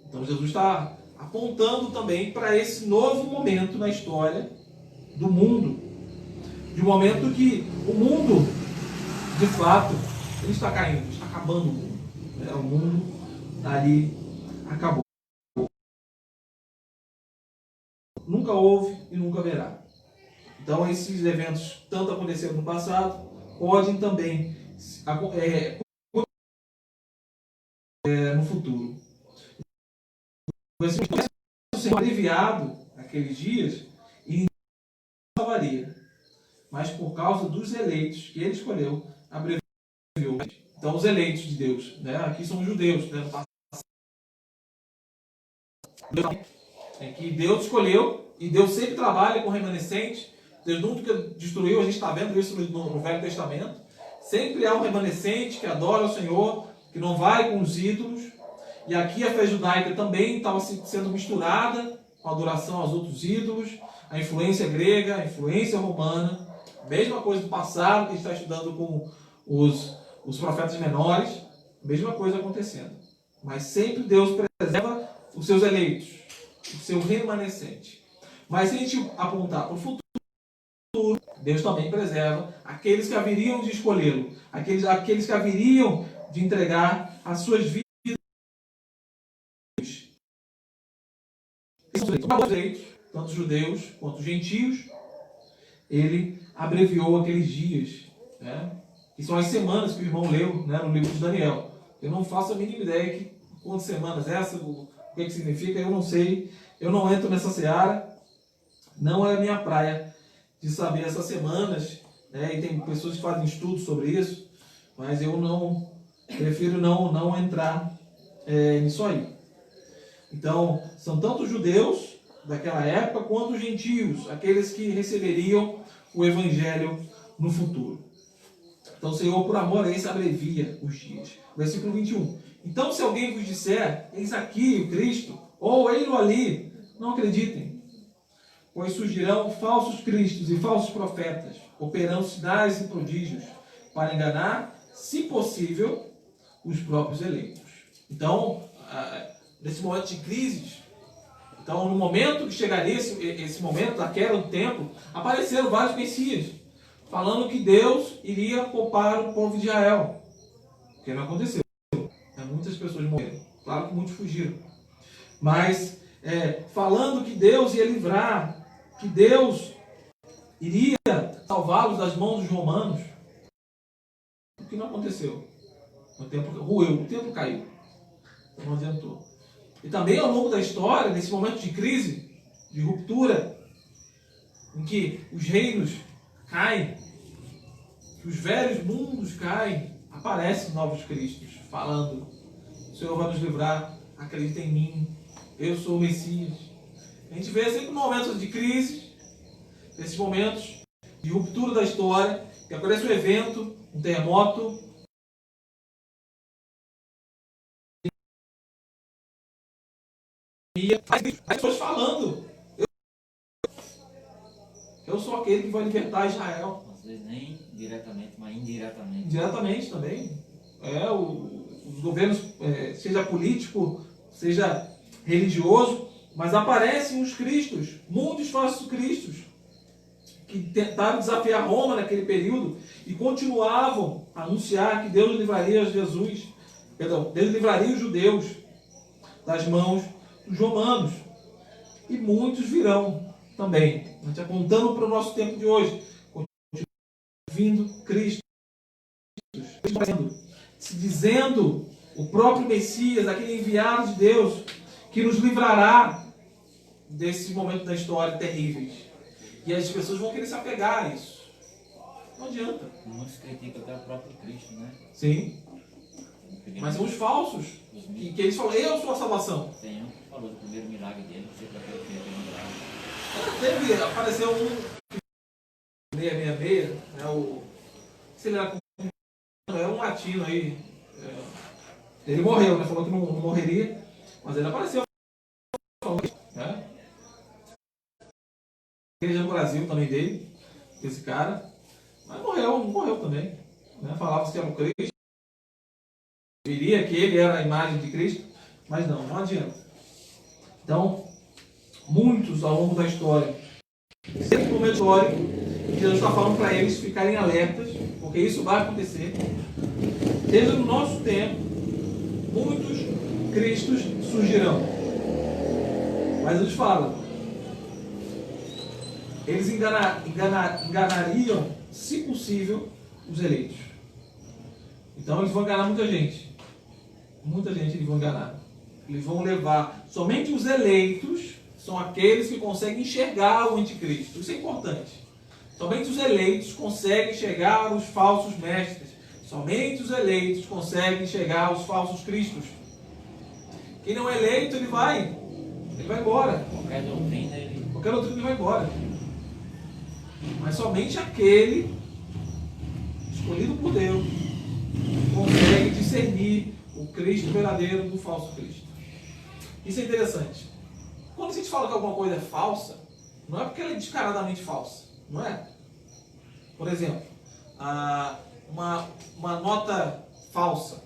Então Jesus está apontando também para esse novo momento na história do mundo. De um momento que o mundo, de fato, ele está caindo, está acabando o mundo. O mundo ali acabou. Nunca houve e nunca haverá. Então esses eventos, tanto aconteceram no passado, podem também no futuro. O Senhor aliviado naqueles dias e ninguém salvaria, mas por causa dos eleitos que ele escolheu, abreviou. Então os eleitos de Deus, né? Aqui são os judeus, né? É que Deus escolheu, e Deus sempre trabalha com remanescente. Deus nunca destruiu, a gente está vendo isso no Velho Testamento. Sempre há um remanescente que adora o Senhor, que não vai com os ídolos. E aqui a fé judaica também estava sendo misturada com a adoração aos outros ídolos, a influência grega, a influência romana, mesma coisa do passado que a gente está estudando com os profetas menores, mesma coisa acontecendo. Mas sempre Deus preserva os seus eleitos, o seu remanescente. Mas se a gente apontar para o futuro, Deus também preserva aqueles que haveriam de escolhê-lo, aqueles que haveriam de entregar as suas vidas. Tanto judeus quanto gentios, ele abreviou aqueles dias, né? Que são as semanas que o irmão leu, né, no livro de Daniel. Eu não faço a mínima ideia de quantas semanas o que significa, eu não sei, eu não entro nessa seara, não é a minha praia de saber essas semanas, né, e tem pessoas que fazem estudos sobre isso, mas eu prefiro não entrar nisso aí. Então, são tanto os judeus daquela época quanto os gentios, aqueles que receberiam o evangelho no futuro. Então o Senhor, por amor a esse, abrevia os dias. Versículo 21. Então, se alguém vos disser, eis aqui o Cristo, ou ei-lo ali, não acreditem. Pois surgirão falsos cristos e falsos profetas, operando sinais e prodígios, para enganar, se possível, os próprios eleitos. Então, nesse momento de crise, então no momento que chegaria esse momento, da queda do templo, apareceram vários messias, falando que Deus iria poupar o povo de Israel. O que não aconteceu. Muitas pessoas morreram. Claro que muitos fugiram. Mas falando que Deus ia livrar, que Deus iria salvá-los das mãos dos romanos. O que não aconteceu. O templo ruiu, o templo caiu. Não adiantou. E também ao longo da história, nesse momento de crise, de ruptura, em que os reinos caem, que os velhos mundos caem, aparecem novos cristos, falando: o Senhor vai nos livrar, acredita em mim, eu sou o Messias. A gente vê sempre momentos de crise, nesses momentos de ruptura da história, que aparece um evento, um terremoto, e as pessoas falando: eu sou aquele que vai libertar Israel. Às vezes nem diretamente, mas indiretamente. Indiretamente também. Os governos, seja político, seja religioso, mas aparecem os cristos, muitos falsos cristos, que tentaram desafiar Roma naquele período e continuavam a anunciar que Deus livraria Deus livraria os judeus das mãos dos romanos. E muitos virão também. A gente apontando para o nosso tempo de hoje. Vindo Cristo, se dizendo o próprio Messias, aquele enviado de Deus, que nos livrará desse momento da história terríveis. E as pessoas vão querer se apegar a isso. Não adianta. Muitos criticam até o próprio Cristo, né? Sim. Mas são os falsos, que eles falam: eu sou a salvação. Tem um que falou do primeiro milagre dele, não sei para que ele fez aquele milagre. Apareceu um 666, né, se ele era um latino aí. Ele morreu, né? Falou que não morreria, mas ele apareceu. Né? A igreja no Brasil também dele, esse cara, mas não morreu também. Né? Falava que era o Cristo, diria que ele era a imagem de Cristo, mas não adianta. Então, muitos ao longo da história, sempre no momento histórico, Jesus está falando para eles ficarem alertas, porque isso vai acontecer. Desde o nosso tempo, muitos cristos surgirão. Mas eles falam, eles enganariam, se possível, os eleitos. Então eles vão enganar muita gente. Muita gente eles vão enganar. Eles vão levar, somente os eleitos são aqueles que conseguem enxergar o anticristo. Isso é importante. Somente os eleitos conseguem enxergar os falsos mestres. Somente os eleitos conseguem enxergar os falsos cristos. Quem não é eleito, ele vai embora. Qualquer doutrina ele vai embora. Mas somente aquele escolhido por Deus consegue discernir o Cristo verdadeiro do falso Cristo. Isso é interessante. Quando a gente fala que alguma coisa é falsa, não é porque ela é descaradamente falsa. Não é? Por exemplo, uma nota falsa.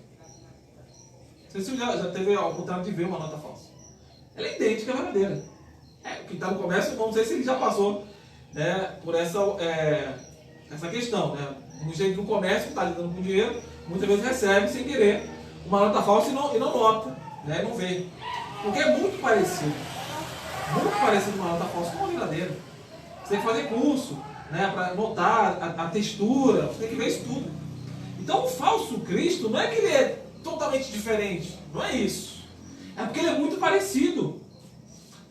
sei se você já teve a oportunidade de ver uma nota falsa. Ela é idêntica à verdadeira. O que está no comércio, não sei se ele já passou, né, por essa questão. Né? No jeito do comércio, está lidando com dinheiro, muitas vezes recebe sem querer uma nota falsa e não nota, né, e não vê. Porque é muito parecido. Muito parecido com uma nota falsa com uma verdadeira. Você tem que fazer curso, né, para notar a textura, você tem que ver isso tudo. Então o falso Cristo não é que ele é totalmente diferente, não é isso. É porque ele é muito parecido.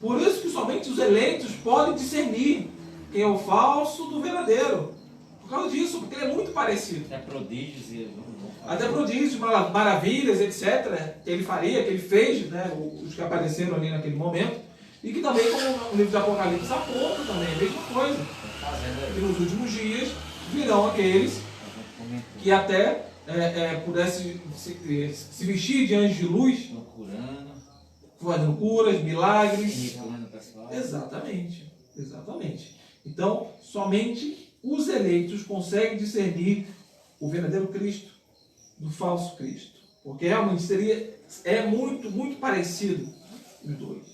Por isso que somente os eleitos podem discernir quem é o falso do verdadeiro. Por causa disso, porque ele é muito parecido. Até prodígios Até prodígios, maravilhas, etc. Que ele faria, que ele fez, né, os que apareceram ali naquele momento. E que também, como o livro de Apocalipse aponta também, a mesma coisa. Que nos últimos dias virão aqueles que até pudessem se vestir de anjos de luz, fazendo curas, milagres. Exatamente, exatamente. Então, somente os eleitos conseguem discernir o verdadeiro Cristo do falso Cristo. Porque realmente é muito, muito parecido os dois.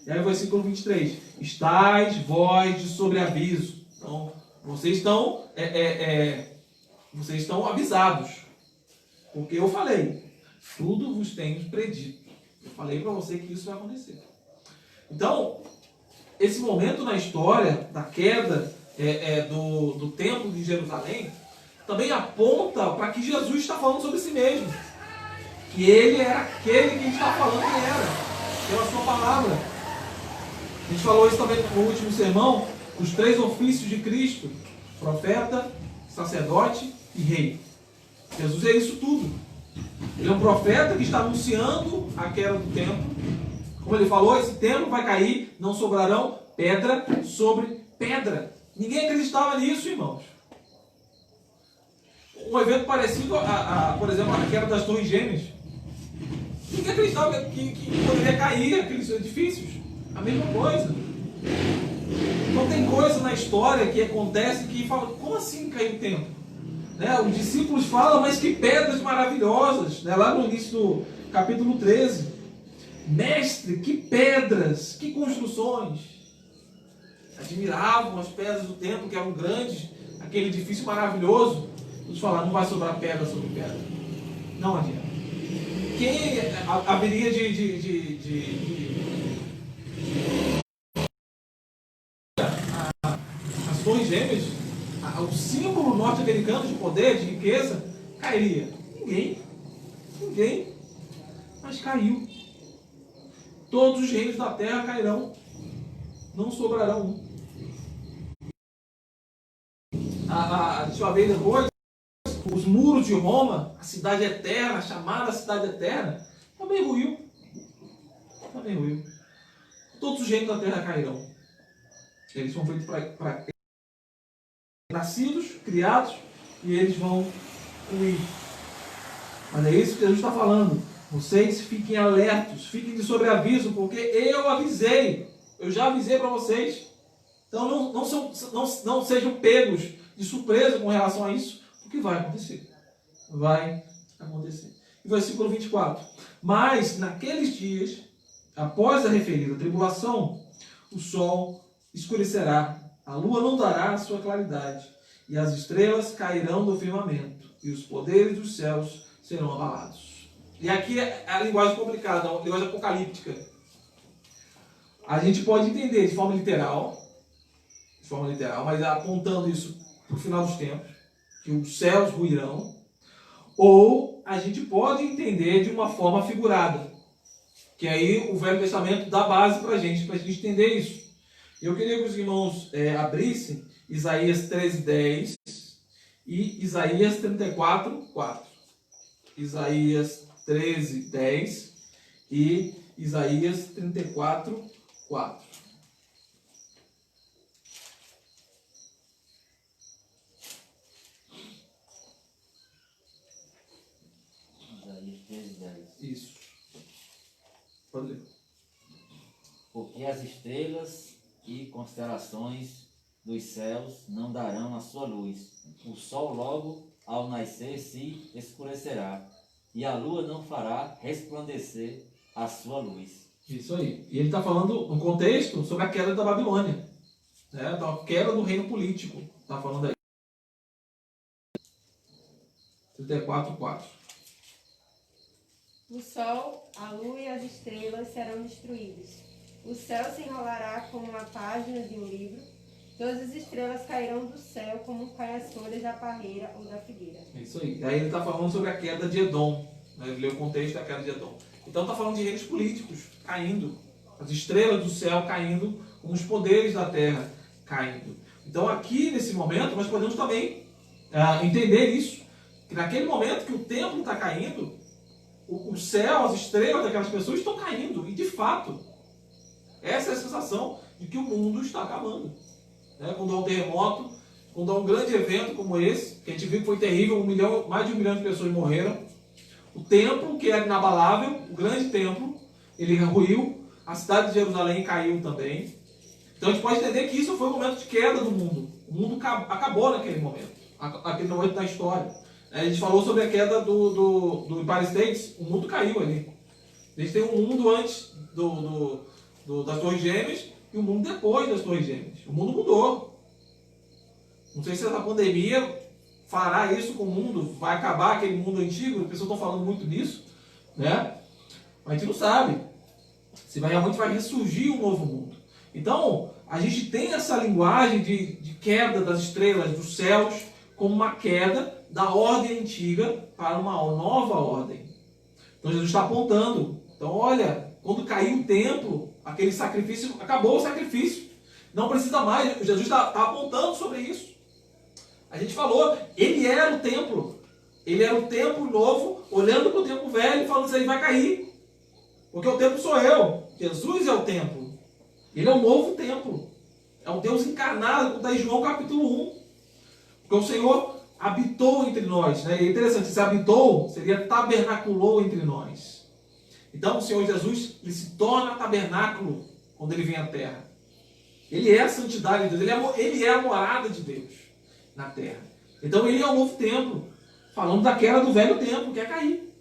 E aí o versículo 23. Estais vós de sobreaviso. Então, vocês estão avisados. Porque eu falei, tudo vos tenho predito. Eu falei para você que isso vai acontecer. Então, esse momento na história da queda do templo de Jerusalém também aponta para que Jesus está falando sobre si mesmo. Que ele era aquele que está falando que era. Pela sua palavra. A gente falou isso também no último sermão, os 3 ofícios de Cristo: profeta, sacerdote e rei. Jesus é isso tudo. Ele é um profeta que está anunciando a queda do templo. Como ele falou, esse templo vai cair, não sobrarão pedra sobre pedra. Ninguém acreditava nisso, irmãos. Um evento parecido, por exemplo, a queda das Torres Gêmeas. Ninguém acreditava que poderia cair aqueles edifícios. A mesma coisa. Então tem coisa na história que acontece que fala, como assim caiu o templo? Né? Os discípulos falam, mas que pedras maravilhosas. Né? Lá no início do capítulo 13. Mestre, que pedras, que construções. Admiravam as pedras do templo, que eram grandes, aquele edifício maravilhoso. Eles falaram, não vai sobrar pedra sobre pedra. Não adianta. Quem haveria as Torres Gêmeas, o símbolo norte-americano de poder, de riqueza, cairia? Ninguém. Mas caiu. Todos os reinos da terra cairão. Não sobrará um. Deixa eu ver depois. Os muros de Roma, a cidade eterna, chamada cidade eterna, também ruiu. Todos os reinos da terra cairão. Eles são feitos para nascidos, criados, e eles vão ruir. Mas é isso que Jesus está falando. Vocês fiquem alertos, fiquem de sobreaviso, porque eu avisei. Eu já avisei para vocês. Então não sejam pegos de surpresa com relação a isso, porque vai acontecer. Vai acontecer. E versículo 24. Mas naqueles dias, após a referida tribulação, o sol escurecerá, a lua não dará a sua claridade, e as estrelas cairão do firmamento, e os poderes dos céus serão abalados. E aqui é a linguagem complicada, a linguagem apocalíptica. A gente pode entender de forma literal, mas apontando isso para o final dos tempos, que os céus ruirão, ou a gente pode entender de uma forma figurada, que aí o Velho Testamento dá base para a gente entender isso. Eu queria que os irmãos abrissem Isaías 13:10 e Isaías 34:4. Isaías 13:10 e Isaías 34:4. Isaías 13:10. Isso. Pode ler. Porque as estrelas e constelações dos céus não darão a sua luz. O sol logo ao nascer se escurecerá, e a lua não fará resplandecer a sua luz. Isso aí. E ele está falando, no contexto, sobre a queda da Babilônia. Né? Então, a queda do reino político. Está falando aí. 34:4. O sol, a lua e as estrelas serão destruídos. O céu se enrolará como uma página de um livro. Todas as estrelas cairão do céu como caem as folhas da parreira ou da figueira. É isso aí. Aí ele está falando sobre a queda de Edom. Né? Ele leu o contexto da queda de Edom. Então está falando de reinos políticos caindo. As estrelas do céu caindo, como os poderes da terra caindo. Então aqui, nesse momento, nós podemos também entender isso. Que naquele momento que o templo está caindo, o céu, as estrelas daquelas pessoas estão caindo. E de fato, essa é a sensação de que o mundo está acabando. Né? Quando há um terremoto, quando há um grande evento como esse, que a gente viu que foi terrível, mais de 1 milhão de pessoas morreram. O templo, que era inabalável, o grande templo, ele ruiu. A cidade de Jerusalém caiu também. Então a gente pode entender que isso foi um momento de queda do mundo. O mundo acabou naquele momento. Aquele momento da história. A gente falou sobre a queda do Empire State. O mundo caiu ali. A gente tem um mundo antes das Torres Gêmeas e um mundo depois das Torres Gêmeas. O mundo mudou. Não sei se essa pandemia fará isso com o mundo, vai acabar aquele mundo antigo, as pessoas estão falando muito nisso, né? Mas a gente não sabe se realmente vai ressurgir um novo mundo. Então, a gente tem essa linguagem de queda das estrelas, dos céus, como uma queda da ordem antiga para uma nova ordem. Então, Jesus está apontando. Então, olha, quando caiu o templo, aquele sacrifício, acabou o sacrifício. Não precisa mais. Jesus está apontando sobre isso. A gente falou, ele era o templo. Ele era o templo novo, olhando para o templo velho e falando assim, ele vai cair. Porque o templo sou eu. Jesus é o templo. Ele é o novo templo. É um Deus encarnado, como está em João capítulo 1. Porque o Senhor habitou entre nós. Né? E é interessante, se habitou, seria tabernaculou entre nós. Então o Senhor Jesus, ele se torna tabernáculo quando ele vem à terra. Ele é a santidade de Deus, ele é a morada de Deus na terra. Então ele é o novo templo, falando da queda do velho templo, que é cair.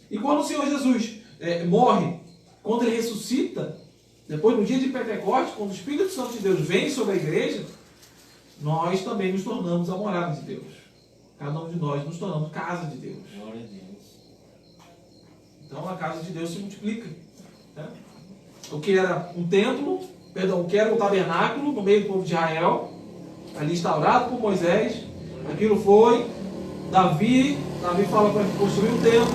E quando o Senhor Jesus morre, quando ele ressuscita, depois no dia de Pentecostes, quando o Espírito Santo de Deus vem sobre a igreja, nós também nos tornamos a morada de Deus. Cada um de nós nos tornamos casa de Deus. Glória a Deus. Então a casa de Deus se multiplica. Né? O que era um templo, o que era um tabernáculo no meio do povo de Israel, ali instaurado por Moisés, aquilo foi, Davi fala para construir um templo,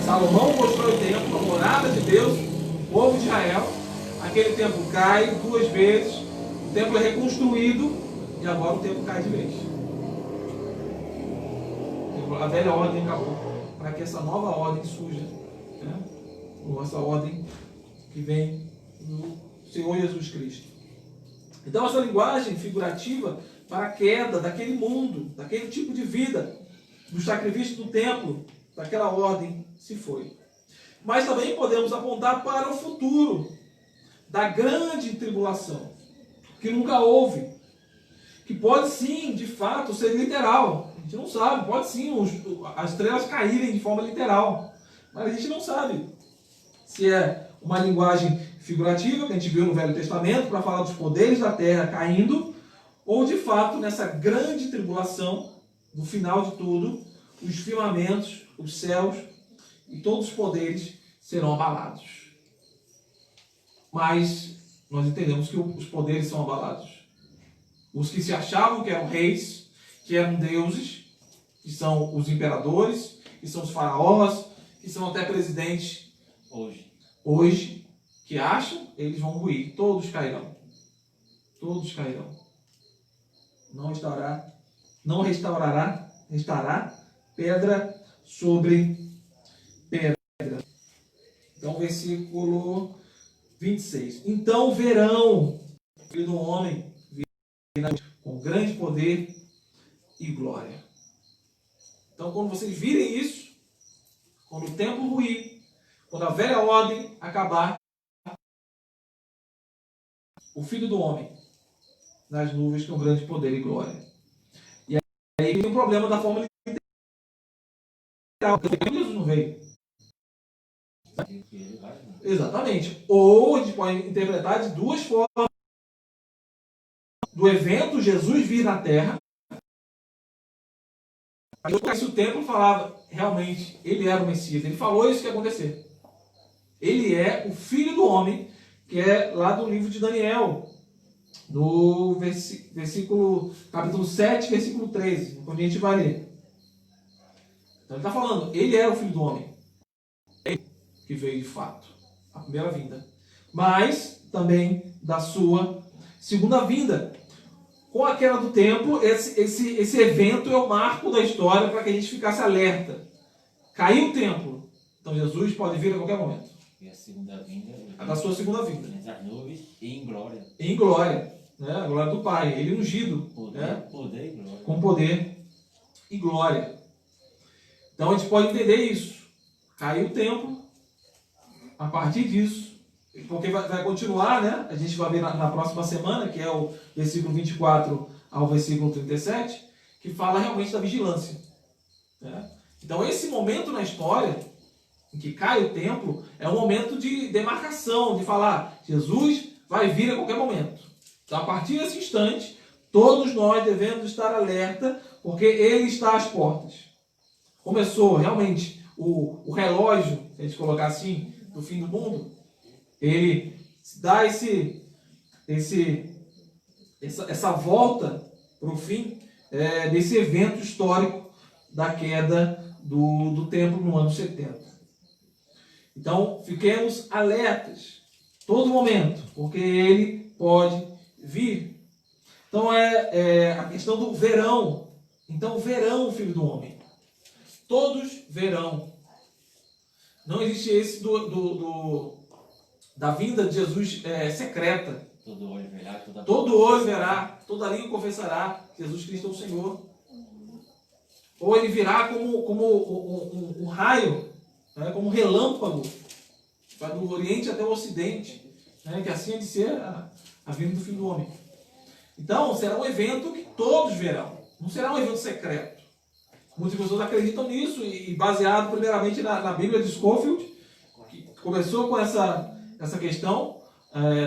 Salomão constrói o templo, a morada de Deus, o povo de Israel, aquele templo cai 2 vezes, o templo é reconstruído e agora o templo cai de vez. A velha ordem acabou, para que essa nova ordem surja, né? Essa ordem que vem do Senhor Jesus Cristo. Então essa linguagem figurativa para a queda daquele mundo, daquele tipo de vida, do sacrifício do templo, daquela ordem se foi. Mas também podemos apontar para o futuro da grande tribulação, que nunca houve, que pode sim, de fato, ser literal. A gente não sabe, pode sim as estrelas caírem de forma literal, mas a gente não sabe se é uma linguagem figurativa, que a gente viu no Velho Testamento, para falar dos poderes da terra caindo, ou de fato, nessa grande tribulação, no final de tudo, os firmamentos, os céus e todos os poderes serão abalados. Mas nós entendemos que os poderes são abalados. Os que se achavam que eram reis, que eram deuses, que são os imperadores, que são os faraós, que são até presidentes hoje, que acham, eles vão ruir. Todos cairão. Todos cairão. Não restará pedra sobre pedra. Então, versículo 26. Então verão o Filho do Homem com grande poder e glória. Então, quando vocês virem isso, quando o templo ruir, quando a velha ordem acabar, o Filho do Homem nas nuvens com grande poder e glória. E aí tem um problema da forma Jesus não veio. Exatamente. Ou a gente pode interpretar de duas formas. Do evento Jesus vir na Terra. Se o templo falava, realmente, ele era o Messias. Ele falou isso que ia acontecer. Ele é o Filho do Homem, que é lá do livro de Daniel, no versículo, capítulo 7, versículo 13, onde a gente vai ler. Então ele está falando, ele é o Filho do Homem. Ele que veio de fato, a primeira vinda. Mas também da sua segunda vinda. Com a queda do templo, esse evento é o marco da história para que a gente ficasse alerta. Caiu o templo, então Jesus pode vir a qualquer momento. E a segunda vinda? A da sua segunda vinda. Entre as nuvens e em glória. Em glória, né? A glória do Pai. Ele ungido. Poder, né? Poder e glória. Com poder e glória. Então a gente pode entender isso. Caiu o templo, a partir disso, porque vai continuar, né? A gente vai ver na próxima semana, que é o versículo 24 ao versículo 37, que fala realmente da vigilância. Né? Então esse momento na história, em que cai o templo, é um momento de demarcação, de falar, Jesus vai vir a qualquer momento. Então a partir desse instante, todos nós devemos estar alerta, porque ele está às portas. Começou realmente o relógio, se a gente colocar assim, do fim do mundo, ele dá essa volta para o fim desse evento histórico da queda do templo no ano 70. Então, fiquemos alertas todo momento, porque ele pode vir. Então, a questão do verão. Então, verão, filho do homem. Todos verão. Não existe esse da vinda de Jesus secreta. Todo olho verá, toda língua confessará que Jesus Cristo é o Senhor. Ou ele virá como um raio, né, como um relâmpago, vai do Oriente até o Ocidente, né, que assim é de ser a vinda do Filho do Homem. Então, será um evento que todos verão. Não será um evento secreto. Muitas pessoas acreditam nisso, e baseado primeiramente na Bíblia de Scofield, que começou com essa questão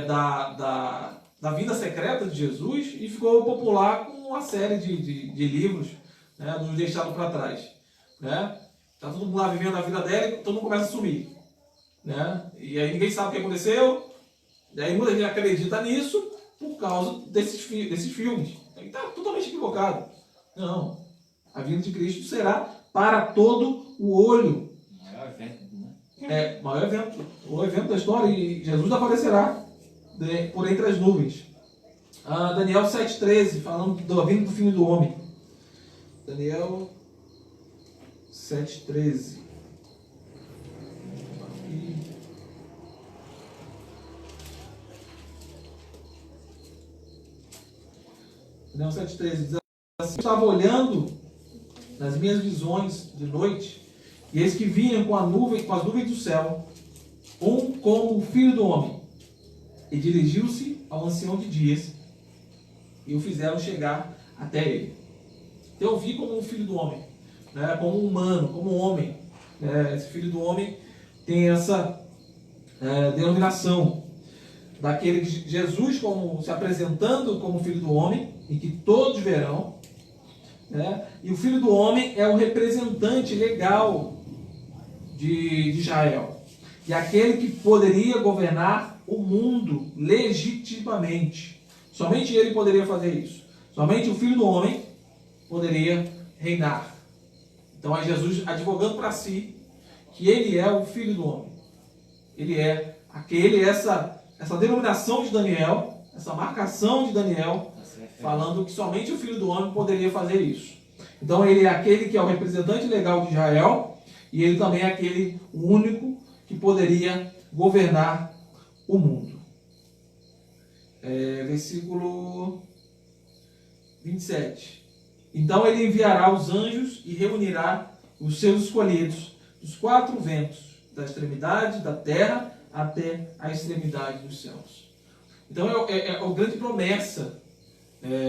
da vinda secreta de Jesus e ficou popular com uma série de livros, né, nos deixados para trás. Né? Está todo mundo lá vivendo a vida dela e todo mundo começa a sumir. Né? E aí ninguém sabe o que aconteceu. E aí muita gente acredita nisso por causa desses filmes. Ele está totalmente equivocado. Não. A vinda de Cristo será para todo o olho. O maior evento, né? Maior evento. O evento da história. E Jesus aparecerá por entre as nuvens. Daniel 7,13, falando da vinda do Filho do Homem. Daniel 7,13. Daniel 7,13 diz assim: eu estava olhando nas minhas visões de noite, e eis que vinha com as nuvens do céu, como o Filho do Homem, e dirigiu-se ao ancião de dias, e o fizeram chegar até ele. Então eu vi como um Filho do Homem, né, como um humano, como um homem. Esse Filho do Homem tem essa denominação daquele Jesus como se apresentando como Filho do Homem, e que todos verão. Né? E o Filho do Homem é o representante legal de Israel. E aquele que poderia governar o mundo legitimamente. Somente ele poderia fazer isso. Somente o Filho do Homem poderia reinar. Então é Jesus advogando para si que ele é o Filho do Homem. Ele é essa denominação de Daniel, essa marcação de Daniel, falando que somente o Filho do Homem poderia fazer isso. Então ele é aquele que é o representante legal de Israel, e ele também é aquele único que poderia governar o mundo. Versículo 27. Então ele enviará os anjos e reunirá os seus escolhidos dos 4 ventos, da extremidade da terra até a extremidade dos céus. Então é a grande promessa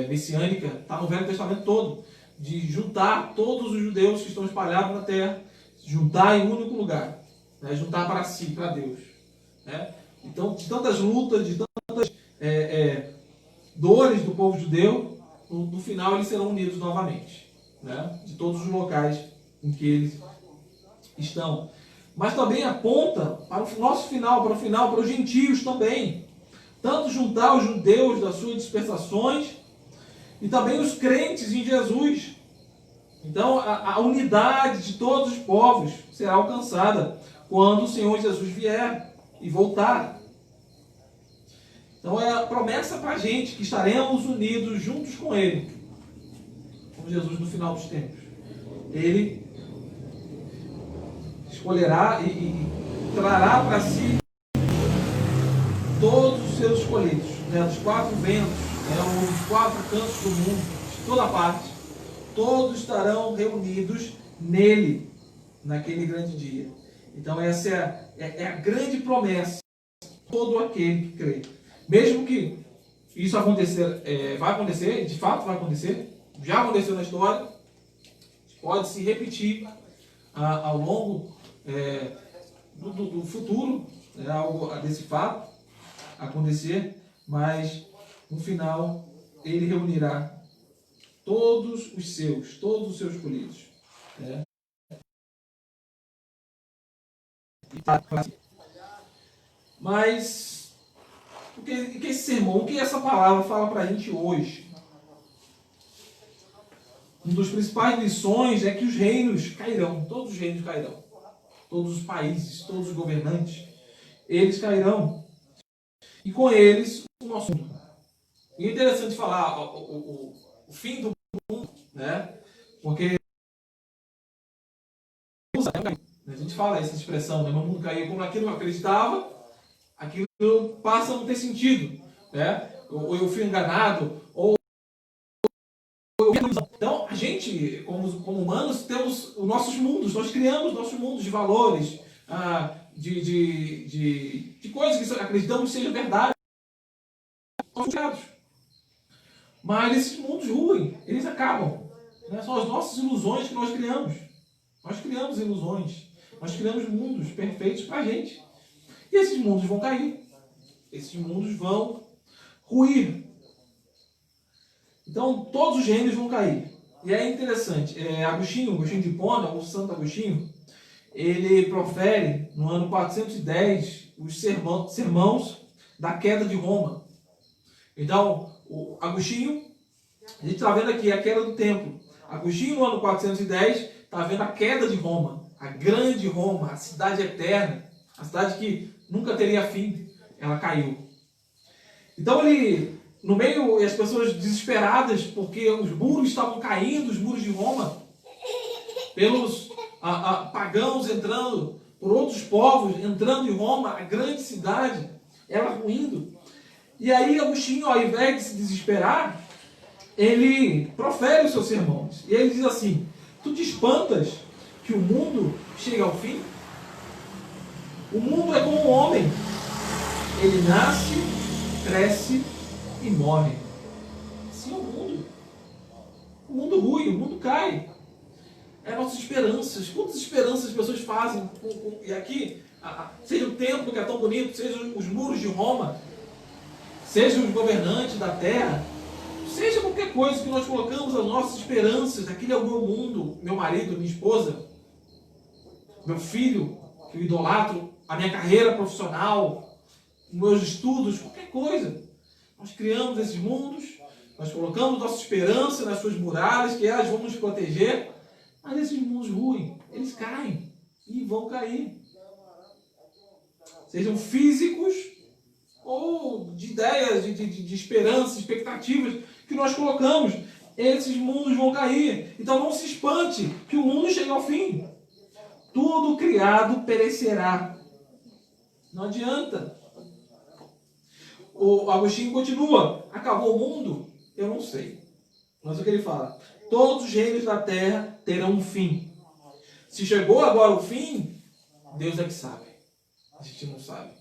messiânica, está no Velho Testamento todo, de juntar todos os judeus que estão espalhados na terra, juntar em um único lugar, né? Juntar para si, para Deus, né? Então, de tantas lutas, de tantas dores do povo judeu, no final eles serão unidos novamente, né? De todos os locais em que eles estão. Mas também aponta para o nosso final, para os gentios também. Tanto juntar os judeus das suas dispersações e também os crentes em Jesus. Então, a unidade de todos os povos será alcançada quando o Senhor Jesus vier e voltar. Então, é a promessa para a gente que estaremos unidos juntos com Ele, com Jesus no final dos tempos. Ele escolherá e trará para si todos os seus escolhidos, né, dos quatro ventos, né, dos quatro cantos do mundo, de toda parte. Todos estarão reunidos nele, naquele grande dia. Então essa é a grande promessa de todo aquele que crê. Mesmo que isso acontecer, vai acontecer, de fato vai acontecer, já aconteceu na história, pode se repetir ao longo do futuro, algo desse fato acontecer, mas no final ele reunirá todos os seus escolhidos. Né? Mas o que esse sermão, o que essa palavra fala para a gente hoje? Uma das principais lições é que os reinos cairão, todos os reinos cairão, todos os países, todos os governantes, eles cairão. E com eles o nosso mundo. E é interessante falar o fim do mundo, né? Porque a gente fala essa expressão, né? Meu mundo caiu, como aquilo eu acreditava, aquilo passa a não ter sentido, né? Ou eu fui enganado, ou então a gente, como humanos, temos os nossos mundos, nós criamos nossos mundos de valores, de coisas que acreditamos que sejam verdade. Mas esses mundos ruem, eles acabam. Né? São as nossas ilusões que nós criamos. Nós criamos ilusões. Nós criamos mundos perfeitos para a gente. E esses mundos vão cair. Esses mundos vão ruir. Então, todos os reinos vão cair. E é interessante. Agostinho de Hipona, o Santo Agostinho, ele profere, no ano 410, os sermãos da queda de Roma. Então, o Agostinho, a gente está vendo aqui a queda do templo. Agostinho, no ano 410, está vendo a queda de Roma. A grande Roma, a cidade eterna, a cidade que nunca teria fim, ela caiu. Então ele, no meio, e as pessoas desesperadas, porque os muros estavam caindo, os muros de Roma, pelos pagãos entrando, por outros povos entrando em Roma, a grande cidade, ela ruindo. E aí Agostinho, ao invés de se desesperar, ele profere os seus sermões. E ele diz assim: tu te espantas que o mundo chega ao fim? O mundo é como um homem. Ele nasce, cresce e morre. Assim é o mundo. O mundo rui, o mundo cai. É nossas esperanças. Quantas esperanças as pessoas fazem? E aqui, seja o templo que é tão bonito, seja os muros de Roma, seja os governantes da terra, seja qualquer coisa que nós colocamos as nossas esperanças, aquele é o meu mundo, meu marido, minha esposa, meu filho, que eu idolatro, a minha carreira profissional, meus estudos, qualquer coisa. Nós criamos esses mundos, nós colocamos nossa esperança nas suas muralhas, que elas vão nos proteger, mas esses mundos ruem, eles caem e vão cair. Sejam físicos ou de ideias, de esperanças, expectativas que nós colocamos, esses mundos vão cair. Então não se espante que o mundo chegue ao fim. Tudo criado perecerá. Não adianta. O Agostinho continua: acabou o mundo? Eu não sei. Mas o que ele fala? Todos os reinos da terra terão um fim. Se chegou agora o fim, Deus é que sabe. A gente não sabe.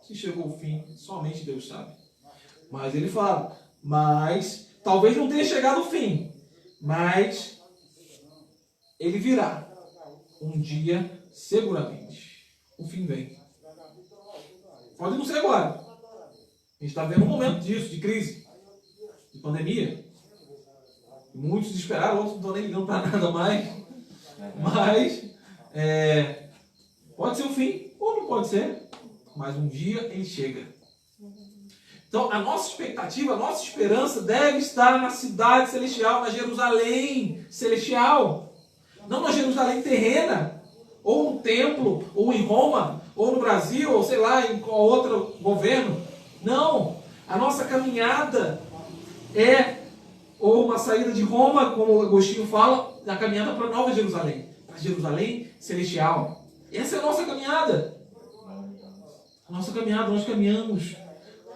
Se chegou o fim, somente Deus sabe. Mas ele fala: mas talvez não tenha chegado o fim, mas ele virá. um dia, seguramente, o fim vem. Pode não ser agora. A gente está vendo um momento disso, de crise, de pandemia. Muitos desesperaram, outros não estão nem ligando para nada mais. Mas pode ser o fim, ou não pode ser. Mas um dia ele chega. Então, a nossa expectativa, a nossa esperança deve estar na cidade celestial, na Jerusalém celestial. Não na Jerusalém terrena, ou no templo, ou em Roma, ou no Brasil, ou sei lá, em qual outro governo. Não. A nossa caminhada ou uma saída de Roma, como o Agostinho fala, a caminhada para a Nova Jerusalém, para Jerusalém celestial. Essa é a nossa caminhada. A nossa caminhada, nós caminhamos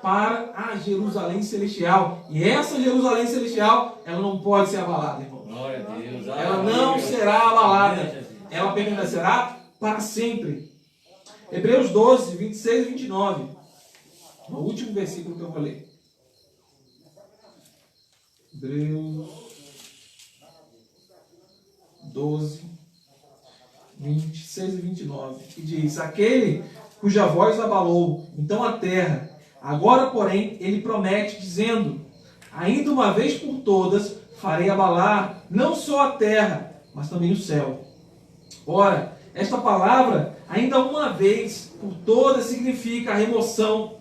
para a Jerusalém celestial. E essa Jerusalém celestial, ela não pode ser abalada, irmão. Glória a Deus. Ela não será abalada. Ela permanecerá para sempre. Hebreus 12, 26 e 29. O último versículo que eu vou ler. Hebreus 12, 26 e 29. Que diz: aquele cuja voz abalou então a terra, agora, porém, ele promete, dizendo: ainda uma vez por todas farei abalar não só a terra, mas também o céu. Ora, esta palavra, ainda uma vez por todas, significa a remoção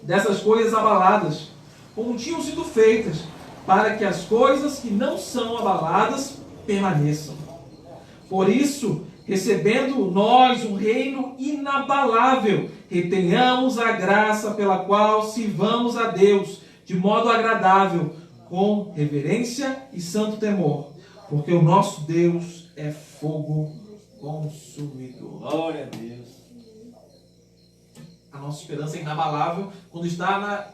dessas coisas abaladas, como tinham sido feitas, para que as coisas que não são abaladas permaneçam. Por isso, recebendo nós um reino inabalável, retenhamos a graça pela qual sirvamos a Deus de modo agradável, com reverência e santo temor, porque o nosso Deus é fogo consumidor. Glória a Deus. A nossa esperança é inabalável quando está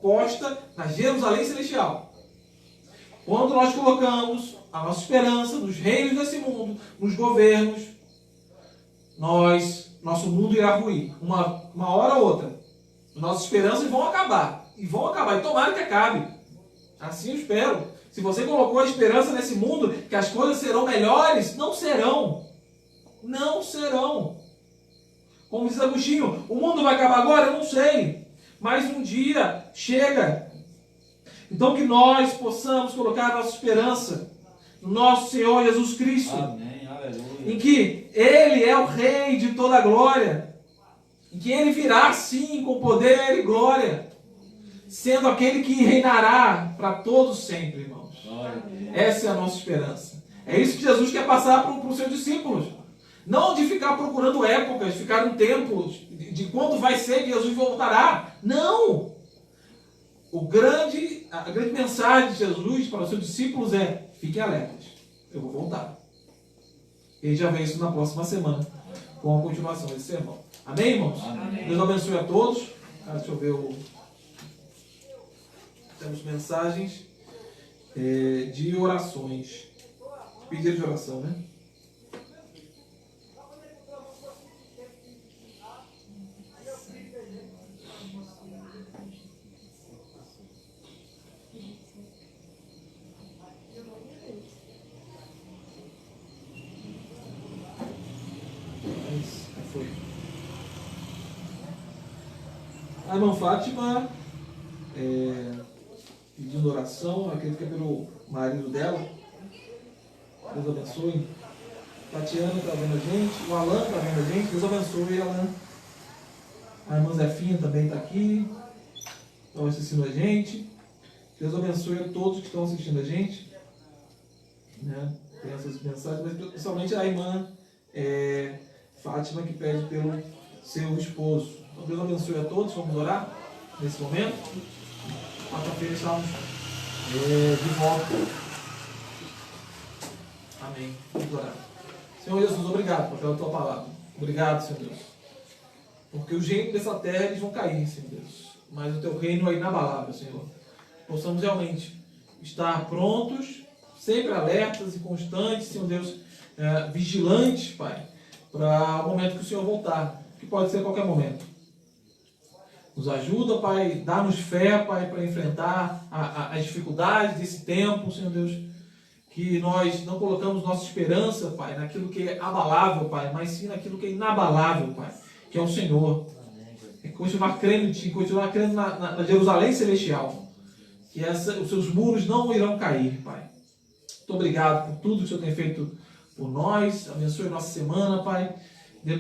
posta na Jerusalém celestial. Quando nós colocamos a nossa esperança nos reinos desse mundo, nos governos, nosso mundo irá ruir. Uma hora ou outra. Nossas esperanças vão acabar. E vão acabar. E tomara que acabe. Assim eu espero. Se você colocou a esperança nesse mundo, que as coisas serão melhores, não serão. Não serão. Como diz Agostinho, o mundo vai acabar agora? Eu não sei. Mas um dia chega. Então que nós possamos colocar a nossa esperança no nosso Senhor Jesus Cristo. Amém, aleluia. Em que Ele é o Rei de toda a glória. Em que Ele virá sim com poder e glória. Sendo aquele que reinará para todos sempre, irmãos. Glória a Deus. Essa é a nossa esperança. É isso que Jesus quer passar para os seus discípulos. Não de ficar procurando épocas, ficar um tempo de quando vai ser que Jesus voltará. Não! A grande mensagem de Jesus para os seus discípulos é: fiquem alertas, eu vou voltar. E já vê isso na próxima semana, com a continuação desse sermão. Amém, irmãos? Amém. Deus abençoe a todos. Deixa eu ver Temos mensagens de orações. Pedido de oração, né? Foi. A irmã Fátima pedindo oração, acredito que é pelo marido dela. Deus abençoe. Tatiana está vendo a gente, o Alan está vendo a gente. Deus abençoe, Alan. A irmã Zefinha também está aqui, estão assistindo a gente. Deus abençoe a todos que estão assistindo a gente. Né? Tem essas mensagens, mas principalmente a irmã Fátima, que pede pelo seu esposo. Então Deus abençoe a todos. Vamos orar nesse momento. Quarta-feira estamos de volta. Amém. Vamos orar. Senhor Jesus, obrigado pela tua palavra. Obrigado, Senhor Deus. Porque os reinos dessa terra eles vão cair, Senhor Deus. Mas o teu reino é inabalável, Senhor. Possamos realmente estar prontos, sempre alertas e constantes, Senhor Deus, vigilantes, Pai, para o momento que o Senhor voltar, que pode ser a qualquer momento. Nos ajuda, Pai, dá-nos fé, Pai, para enfrentar as dificuldades desse tempo, Senhor Deus, que nós não colocamos nossa esperança, Pai, naquilo que é abalável, Pai, mas sim naquilo que é inabalável, Pai, que é o Senhor. É continuar crendo em Ti, continuar crendo na Jerusalém Celestial, que os seus muros não irão cair, Pai. Muito obrigado por tudo que o Senhor tem feito por nós. Abençoe a nossa semana, Pai.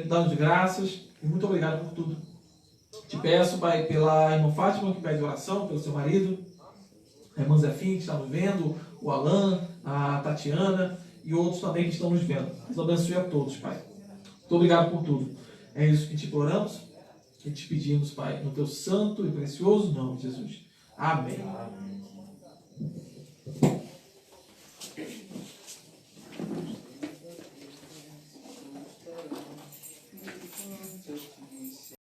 Dá-nos graças. E muito obrigado por tudo. Te peço, Pai, pela irmã Fátima, que pede oração, pelo seu marido, a irmã Zefim, que está nos vendo, o Alan, a Tatiana e outros também que estão nos vendo. Deus abençoe a todos, Pai. Muito obrigado por tudo. É isso que te imploramos e te pedimos, Pai, no teu santo e precioso nome, Jesus. Amém. Amém.